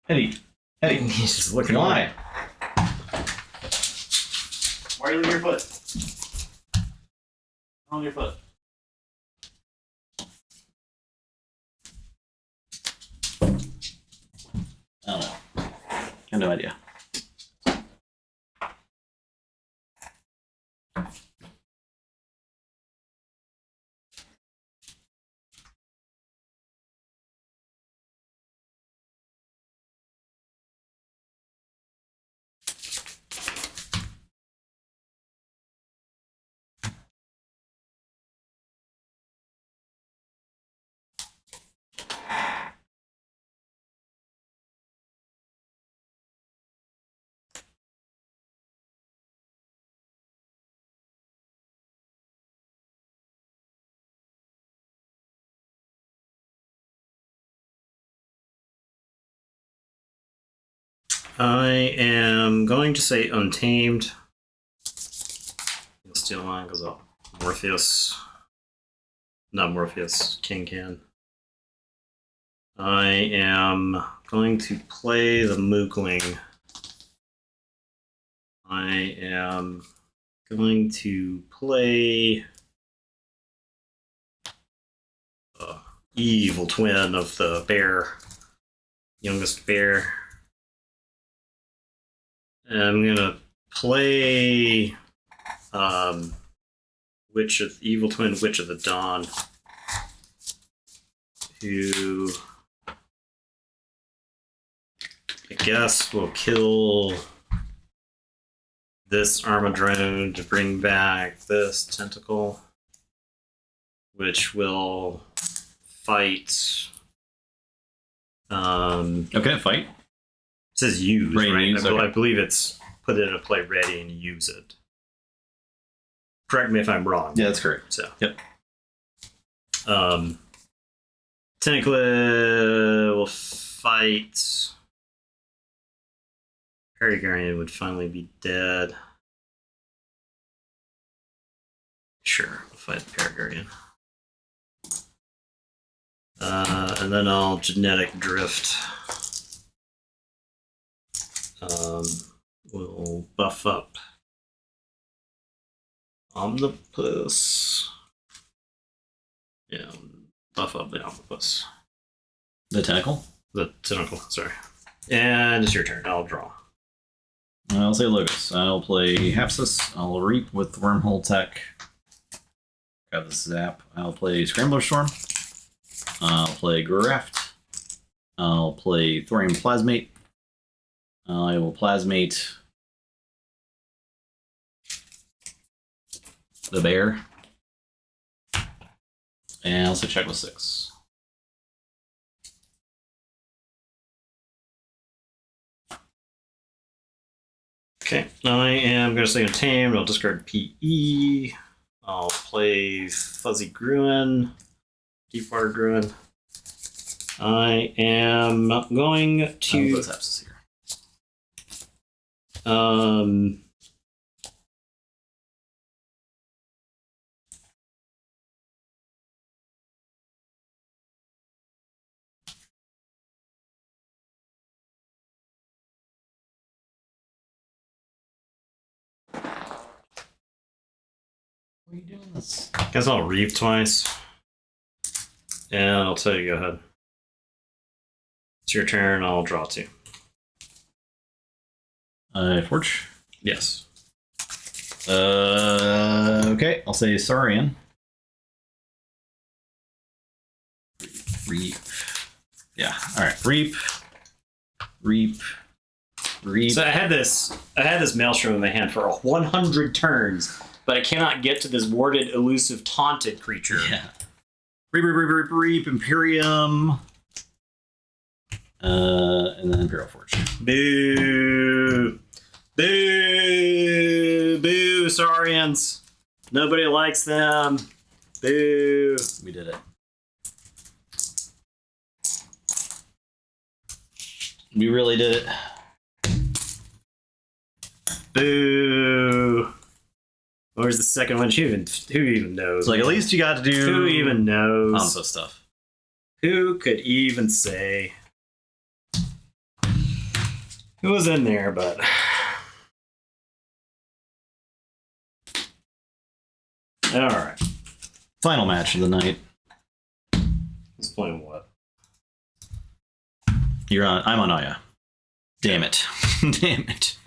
Eddie. Eddie. He's just looking Why? Why are you leaving your foot? On your foot. I don't know. I have no idea. I am going to say Untamed. You'll steal mine because Morpheus. Not Morpheus, King can. I am going to play the Mookling. I am going to play evil twin of the bear, youngest bear. And I'm gonna play Evil Twin Witch of the Dawn, who I guess will kill this Armadrone to bring back this tentacle, which will fight. Okay, fight. It says use, Ready to right? use, I okay. believe it's put it in a play ready and use it. Correct me if I'm wrong. Yeah, that's correct. So, Yep. Tentaclid will fight. Paraguardian would finally be dead. Sure, we'll fight Paraguardian. And then I'll genetic drift. We'll buff up Omnipus. Yeah, buff up the Omnipus. The tentacle? The tentacle, sorry. And it's your turn. I'll draw. I'll say Logos. I'll play Hapsis. I'll Reap with Wormhole Tech. Got the Zap. I'll play Scrambler Storm. I'll play Graft. I'll play Thorium Plasmate. I will Plasmate the bear. And I'll say check with 6. Okay, I am going to say Untamed. I'll discard PE. I'll play Fuzzy Gruen. Deep Water Gruen. I am going I'll to. put Hapsis here. What are you doing this? Guess I'll reap twice. And I'll tell you, go ahead. It's your turn. I'll draw 2. Forge. Yes. Okay, I'll say Saurian. Reap. Yeah. All right. Reap. So I had this Maelstrom in my hand for 100 turns, but I cannot get to this warded, elusive, taunted creature. Yeah. Reap. Imperium. And then Imperial Forge. Boo! Boo! Boo! Saurians. Nobody likes them. Boo! We did it. We really did it. Boo! Where's the second one? Who even knows? It's like, at least you got to do... Who even knows? Hanzo stuff. Who could even say? Who was in there, but... Alright. Final match of the night. Let's play what? I'm on Aya. Damn it. Damn it.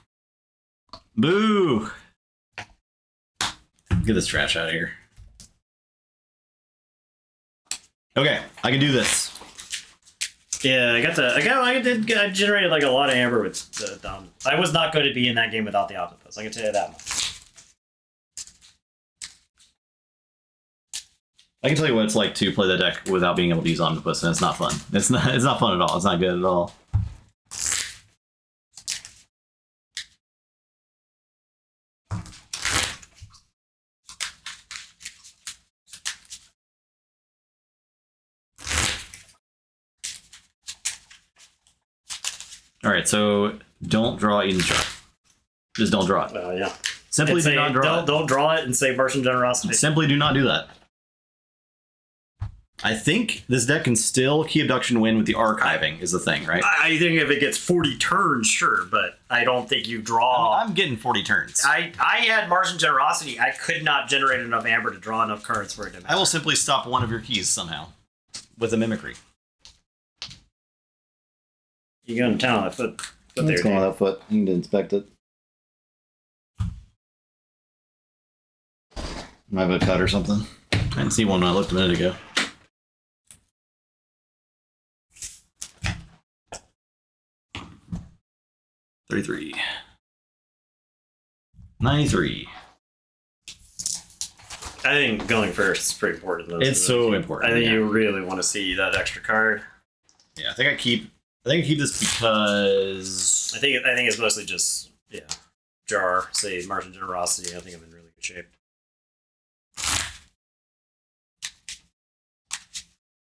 Boo! Get this trash out of here. Okay, I can do this. Yeah, I generated like a lot of amber with the I was not going to be in that game without the octopus. I can tell you that much. I can tell you what it's like to play the deck without being able to use Omnipus, and it's not fun. It's not fun at all. It's not good at all. All right, so don't draw Eden's Jar. Just don't draw it. Yeah. Simply do not draw it. Don't draw it and say Martian Generosity. Simply do not do that. I think this deck can still Key Abduction win with the archiving is the thing, right? I think if it gets 40 turns, sure, but I don't think you draw. I'm getting 40 turns. I had Martian Generosity. I could not generate enough amber to draw enough cards for it to matter. I will simply stop one of your keys somehow with a mimicry. You go to town. I put there. What's going on with that foot? I need to inspect it. Might have a cut or something. I didn't see one when I looked a minute ago. $33. $93. I think going first is pretty important. It's so important. I think you really want to see that extra card. Yeah, I think I keep this because I think it's mostly just jar, say Martian Generosity. I think I'm in really good shape.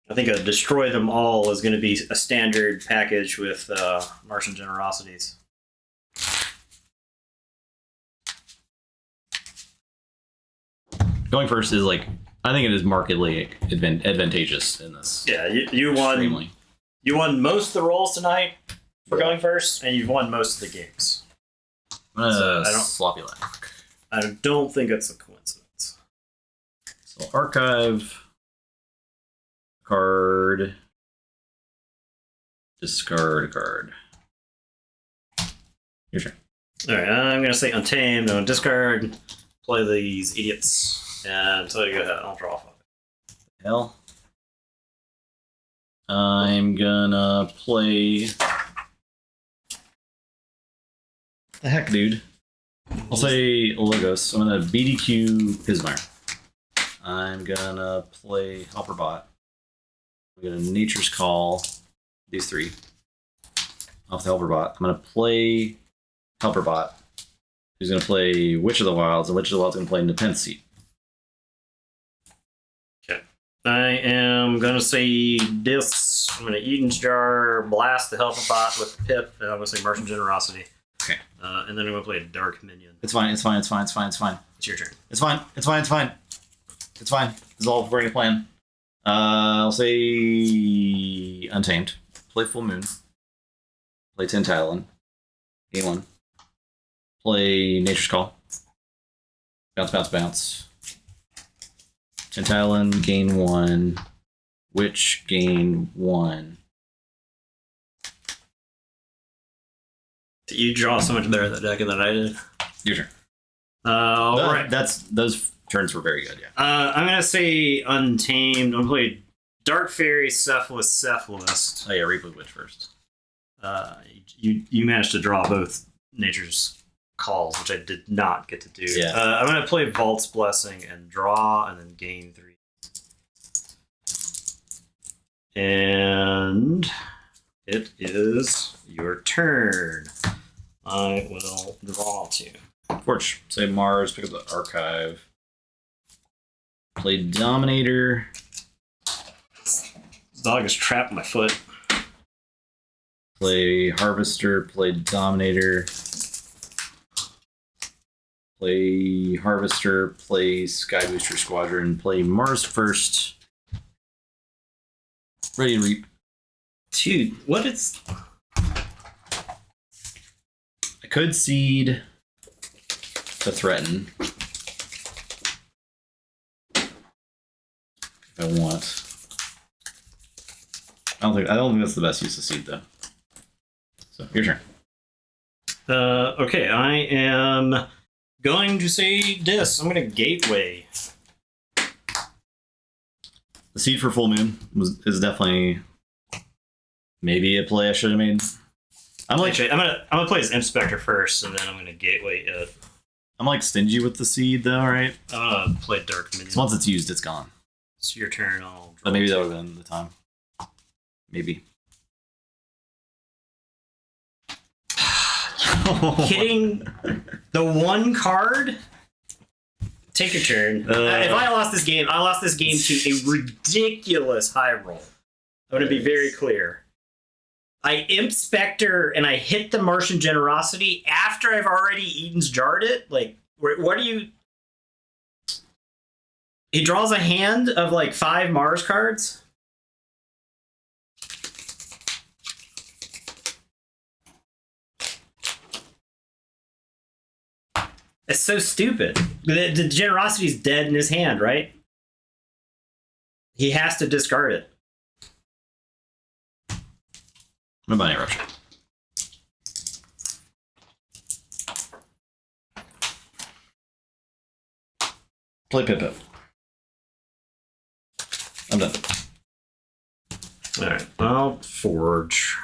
I think a Destroy Them All is going to be a standard package with Martian Generosities. going first is like, I think it is markedly advantageous in this. Yeah, you won. Extremely. You won most of the rolls tonight for going first, and you've won most of the games. So I don't sloppy lack. I don't think it's a coincidence. So archive card, discard a card. Your turn. All right, I'm gonna say Untamed. I'm gonna discard, play these idiots, and tell you to go ahead. I'll draw off of it. Hell. I'm gonna play. The heck, dude. I'll say Logos. I'm gonna BDQ Pismire. I'm gonna play Helperbot. I'm gonna Nature's Call. These three. Off the Helperbot. I'm gonna play Helperbot. Who's gonna play Witch of the Wilds, and Witch of the Wilds is gonna play Nepenthe Seat. I am gonna say this. I'm gonna Eden's Jar, blast the Helperbot with Pip, and I'm gonna say Martian Generosity. Okay. And then I'm gonna play a Dark Minion. It's fine. It's fine. It's fine. It's fine. It's fine. It's your turn. It's fine. It's fine. It's fine. It's fine. This is all according to plan. I'll say Untamed. Play Full Moon. Play Tintalon. Game 1. Play Nature's Call. Bounce, bounce, bounce. Tintalon, gain 1. which gain 1. You draw so much better in the deck than I did. Your turn. All right. Those turns were very good, yeah. I'm going to say Untamed. I'm going to play Dark Fairy, Cephalist. Oh yeah, Reap Witch first. You managed to draw both Nature's Calls, which I did not get to do. Yeah. I'm going to play Vault's Blessing and draw, and then gain 3. And it is your turn. I will draw 2. Forge. Say Mars, pick up the archive. Play Dominator. This dog is trapped in my foot. Play Harvester, play Dominator. Play Harvester, play Sky Booster Squadron, play Mars first. Ready and Reap. Dude, what is... I could seed to threaten. If I want. I don't think that's the best use of seed though. So your turn. Okay, I am going to say this. I'm going to Gateway. The seed for Full Moon is definitely maybe a play I should have made. I'm gonna play as Inspector first, and then I'm gonna Gateway it. I'm like stingy with the seed though, right? I'm gonna play Dark Minion. So once it's used, it's gone. It's your turn. I'll But maybe that would have been the time. Maybe. Hitting the one card. Take your turn. If I lost this game, I lost this game to a ridiculous high roll. I'm gonna be very clear. I Imp Spectre and I hit the Martian Generosity after I've already Eden's Jarred it. Like, what do you... He draws a hand of like 5 Mars cards. It's so stupid. The Generosity's dead in his hand, right? He has to discard it. I'm gonna buy Eruption. Play Pip. I'm done. Alright, I'll Forge.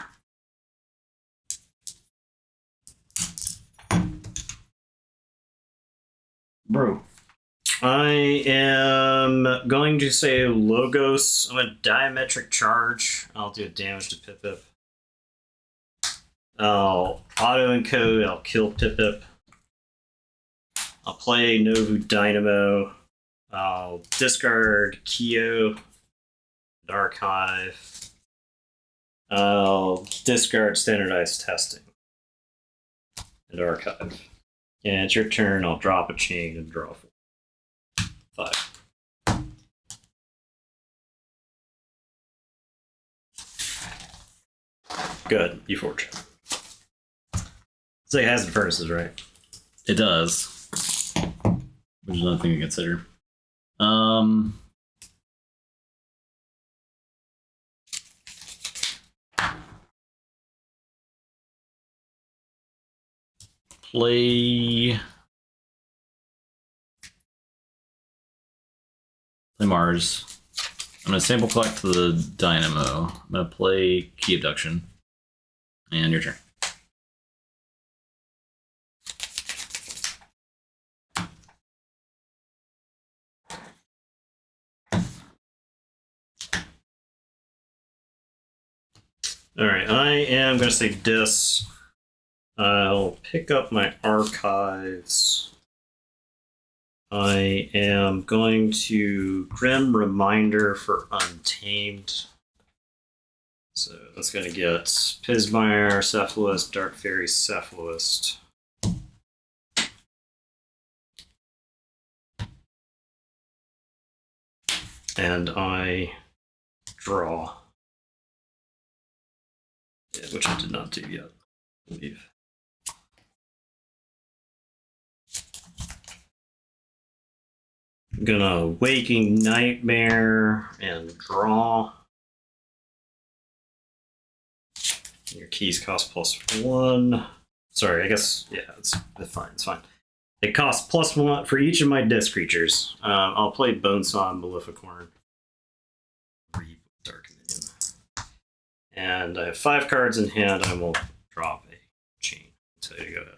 Bro. I am going to say Logos. I'm going to Diametric Charge. I'll do damage to Pip. I'll auto-encode. I'll kill Pip. I'll play Novu Dynamo. I'll discard Kyo and Archive. I'll discard Standardized Testing and Archive. And it's your turn. I'll drop a chain and draw 5. Good. You forge. It's like it has the furnaces, right? It does. Which is another thing to consider. Play Mars. I'm going to sample collect to the Dynamo. I'm going to play Key Abduction. And your turn. Alright, I am going to say Dis. I'll pick up my archives. I am going to Grim Reminder for Untamed. So that's going to get Pismire, Cephalist, Dark Fairy, Cephalist. And I draw. Yeah, which I did not do yet, I believe. I'm gonna Waking Nightmare and draw. Your keys cost +1. Sorry, I guess, yeah, it's fine. It's fine. It costs +1 for each of my disc creatures. I'll play Bonesaw and Maleficorn. Reap Dark Minion. And I have 5 cards in hand. I will drop a chain. So you go ahead.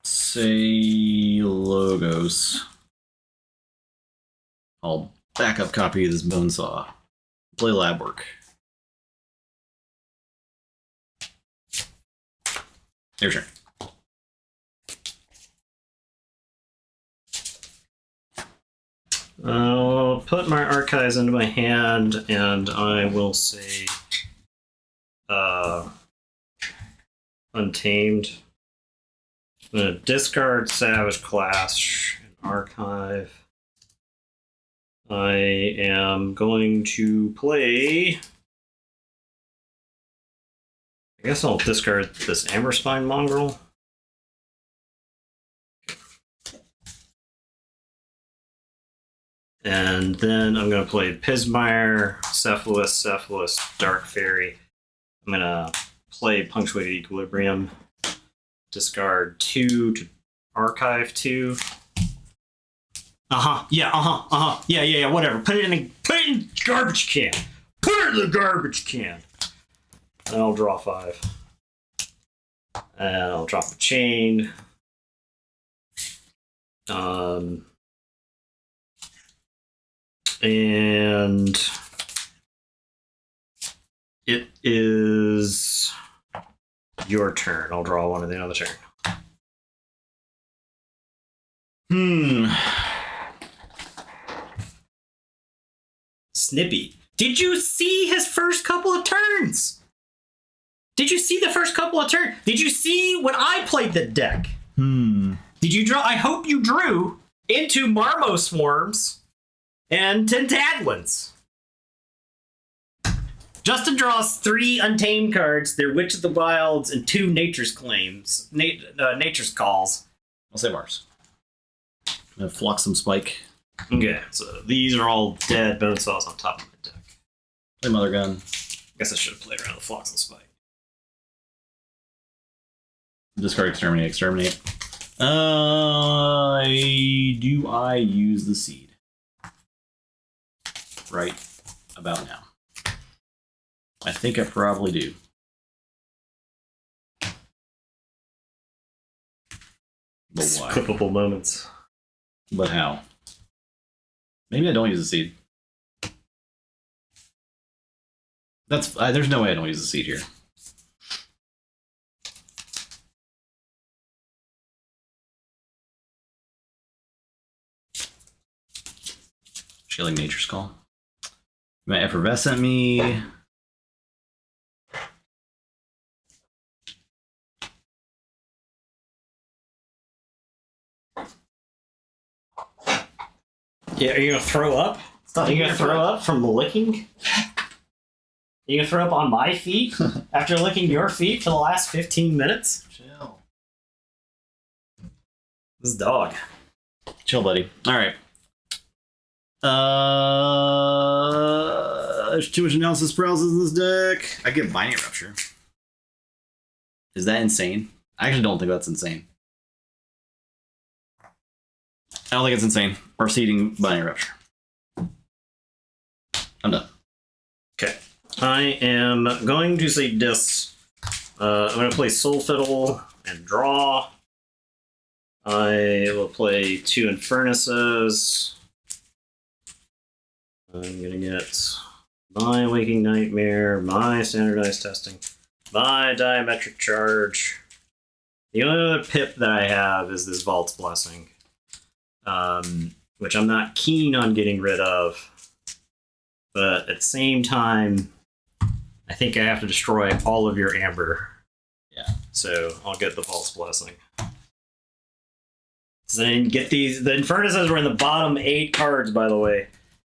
Say Logos. I'll backup copy this Bonesaw. Play lab work. Your turn. I'll put my archives into my hand, and I will say Untamed. I'm going to discard Savage Clash and archive. I am going to play... I guess I'll discard this Amberspine Mongrel. And then I'm going to play Pismire, Cephalus, Dark Fairy. I'm going to play Punctuated Equilibrium. Discard 2 to archive 2. Yeah, whatever. Put it in the garbage can. Put it in the garbage can. And I'll draw 5. And I'll drop a chain. And it is your turn. I'll draw one at the end of the turn. Snippy. Did you see his first couple of turns? Did you see the first couple of turns? Did you see when I played the deck? Did you draw? I hope you drew into Marmo Swarms and Tentadlins. Justin draws 3 Untamed cards. They're Witch of the Wilds and 2 Nature's Claims. Nature's Calls. I'll say Mars. Fluxum Spike. Okay, so these are all dead Bonesaws on top of my deck. Play Mother Gun. Guess I should have played around with Flux and Spike. Discard Exterminate. Do I use the seed? Right about now. I think I probably do. But why? Clippable moments. But how? Maybe I don't use the seed. That's there's no way I don't use the seed here. Shielding Nature's Call. My Effervescent me. Yeah, are you gonna throw up? Are you gonna throw up from licking? Are you gonna throw up on my feet after licking your feet for the last 15 minutes? Chill. This dog. Chill, buddy. Alright. There's too much analysis paralysis in this deck. I get Binding Rupture. Is that insane? I actually don't think that's insane. I don't think it's insane. We're seeding Binding Rupture. I'm done. Okay. I am going to say this. I'm going to play Soul Fiddle and draw. I will play 2 Infernuses. I'm going to get my Waking Nightmare, my Standardized Testing, my Diametric Charge. The only other pip that I have is this Vault's Blessing, which I'm not keen on getting rid of. But at the same time, I think I have to destroy all of your Amber. Yeah. So I'll get the Vault's Blessing. So I didn't get these. The Infernuses were in the bottom 8 cards, by the way.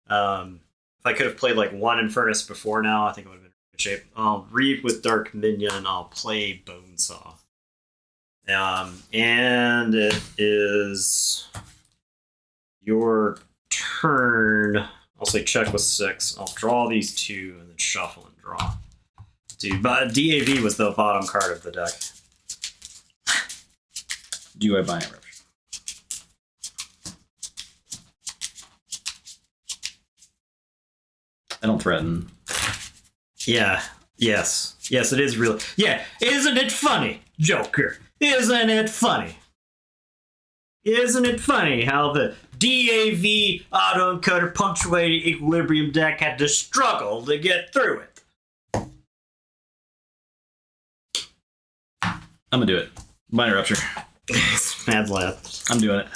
If I could have played like 1 Infernus before now, I think it would have been in good shape. I'll Reap with Dark Minion. I'll play Bonesaw. And it is your turn. I'll say check with 6. I'll draw these 2 and then shuffle and draw. Dude, but DAV was the bottom card of the deck. Do I buy it? I don't threaten. Yeah. Yes. Yes, it is really. Yeah. Isn't it funny, Joker? Isn't it funny? Isn't it funny how the DAV auto encoder punctuated equilibrium deck had to struggle to get through it? I'm gonna do it. Minor rupture. Mad lad. I'm doing it.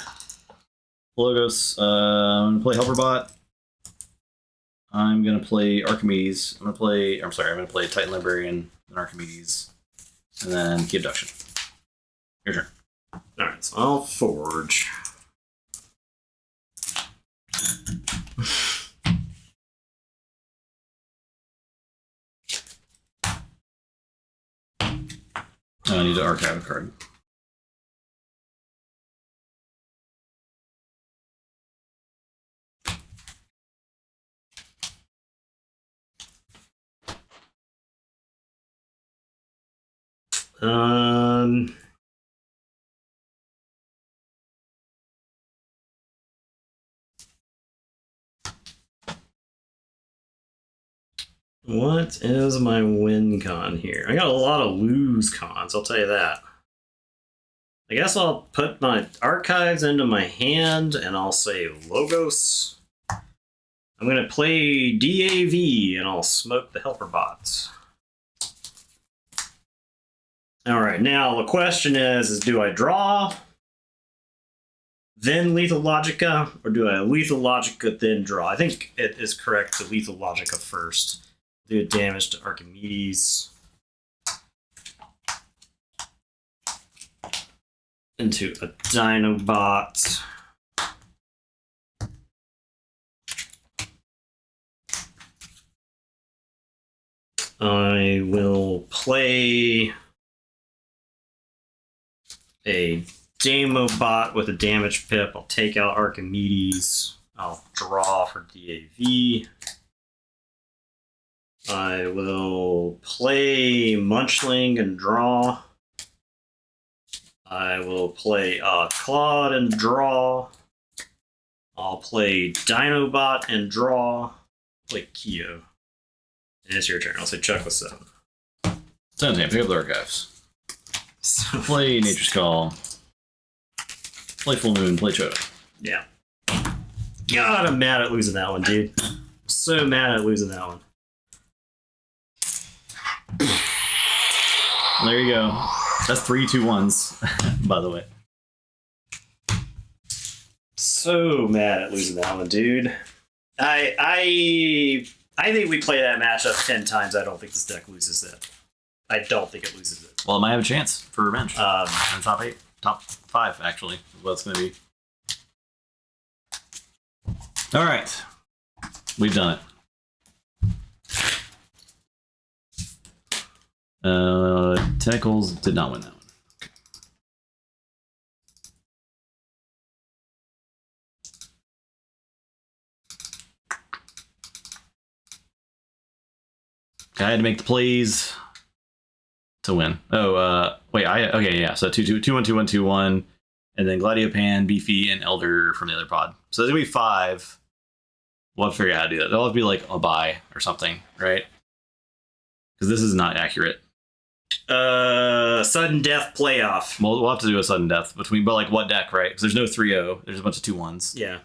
Logos. I'm gonna play Helperbot. I'm gonna play Archimedes. I'm gonna play Titan Librarian and Archimedes, and then Key Abduction. Your turn. All right, so I'll forge. I need to archive a card. What is my win con here? I got a lot of lose cons, I'll tell you that. I guess I'll put my archives into my hand and I'll say Logos. I'm going to play DAV and I'll smoke the helper bots. Alright, now the question is do I draw, then Lethal Logica, or do I Lethal Logica, then draw? I think it is correct to Lethal Logica first. Do damage to Archimedes. Into a Dinobot. I will play a Demobot with a damage pip. I'll take out Archimedes. I'll draw for DAV. I will play Munchling and draw. I will play Claude and draw. I'll play Dinobot and draw. Play Kyo. And it's your turn. I'll say Chuck with 7. 17. Pick up the archives. Play Nature's Call. Play Full Moon. Play Chota. Yeah. God, I'm mad at losing that one, dude. I'm so mad at losing that one. There you go. That's 3 2-1s, by the way. So mad at losing that one, dude. I think we play that matchup 10 times. I don't think this deck loses it. I don't think it loses it. Well, it might have a chance for revenge. In top 8. Top 5, actually, is what it's going to be. All right. We've done it. Tentacles did not win that one. Okay, I had to make the plays to win. Wait, okay, yeah. So 2-1, and then Gladiopan, Beefy, and Elder from the other pod. So there's gonna be 5. We'll have to figure out how to do that. There'll have to be like a buy or something, right? Because this is not accurate. Sudden death playoff. We'll have to do a sudden death between, but like what deck, right? Because there's no 3-0. There's a bunch of 2-1s. Yeah.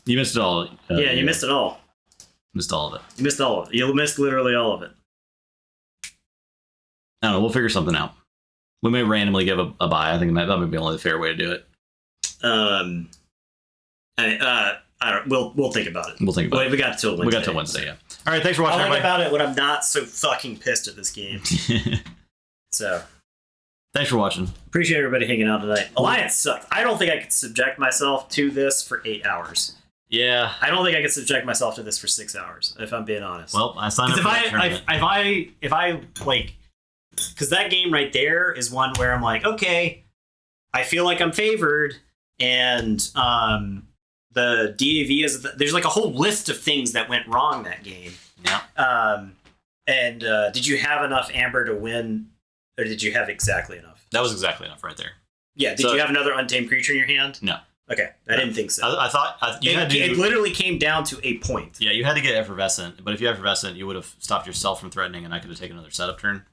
You missed it all. Yeah, you missed it all. Missed all of it. You missed all of it. You missed literally all of it. I don't know. We'll figure something out. We may randomly give a buy. I think that would be only the fair way to do it. I don't. We'll think about it. We'll think about it. We got till Wednesday. We got till Wednesday. Yeah. All right. Thanks for watching. I'll think everybody. about it when I'm not so fucking pissed at this game. So. Thanks for watching. Appreciate everybody hanging out tonight. Alliance sucked. I don't think I could subject myself to this for 8 hours. Yeah. I don't think I could subject myself to this for 6 hours, if I'm being honest. Well, I signed up for that tournament. If I like because that game right there is one where I'm like, okay, I feel like I'm favored, and the DAV is there's like a whole list of things that went wrong that game. Yeah. And did you have enough amber to win, or did you have exactly enough? That was exactly enough right there. Yeah. Did you have another untamed creature in your hand? No. Okay, I didn't think so. I thought It literally came down to a point. Yeah, you had to get effervescent, but if you had effervescent, you would have stopped yourself from threatening, and I could have taken another setup turn.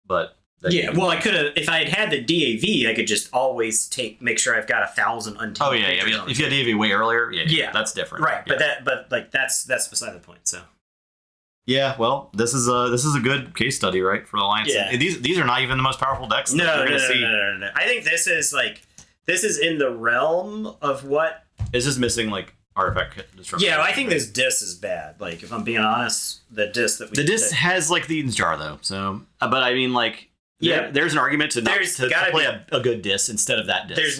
But well, I could have if I had had the DAV, I could just always make sure I've got 1,000 untamed. Oh yeah, yeah. I mean, if you had DAV way earlier, yeah, that's different, right? Yeah. But that's beside the point. So. Yeah, well, this is a good case study, right, for the Alliance. Yeah. These are not even the most powerful decks. No. See. I think this is in the realm of what. It's just missing like artifact destruction. Yeah, I think this disc is bad. Like, if I'm being honest, the disc has like the Eden's Jar though. So, but I mean, like, there's an argument to play a good disc instead of that disc. There's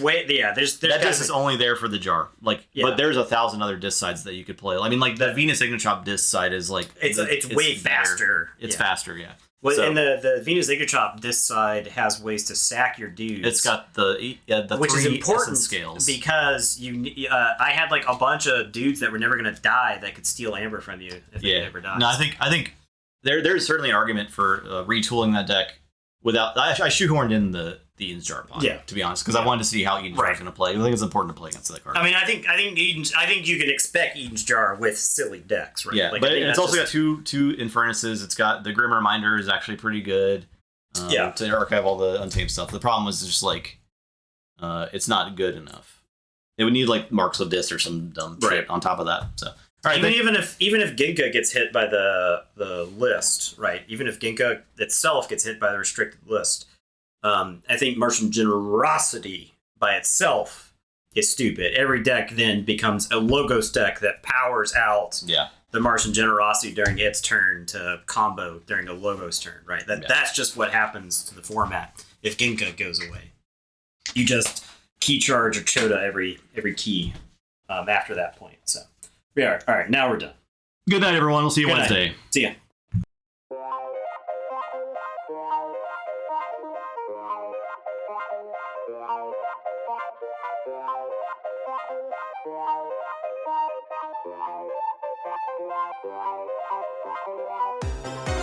that disc is only there for the jar. Like, but there's 1,000 other disc sides that you could play. I mean, like the Venus Ignachop disc side is like it's way faster. It's faster, yeah. Well, and the Venus Ignachop disc side has ways to sack your dudes. It's got the which is three important scales because I had like a bunch of dudes that were never going to die that could steal amber from you if they never died. No, I think there's certainly an argument for retooling that deck without. I shoehorned in the Eden's Jar pod, to be honest, because I wanted to see how Eden's Jar is going to play. I think it's important to play against that card. I mean, I think you can expect Eden's Jar with silly decks, right? Yeah, but it's also got two Infernuses. It's got the Grim Reminder is actually pretty good. To archive all the untamed stuff. The problem was just like it's not good enough. It would need like Marks of Dis or some dumb shit on top of that. So. All right, even if Ginkgo gets hit by the list, right? Even if Ginkgo itself gets hit by the restricted list, I think Martian Generosity by itself is stupid. Every deck then becomes a Logos deck that powers out the Martian Generosity during its turn to combo during a Logos turn, right? That's just what happens to the format if Ginkgo goes away. You just key charge or Chota every key after that point. So. We are. All right, now we're done. Good night, everyone. We'll see you Wednesday. Night. See ya. Wow.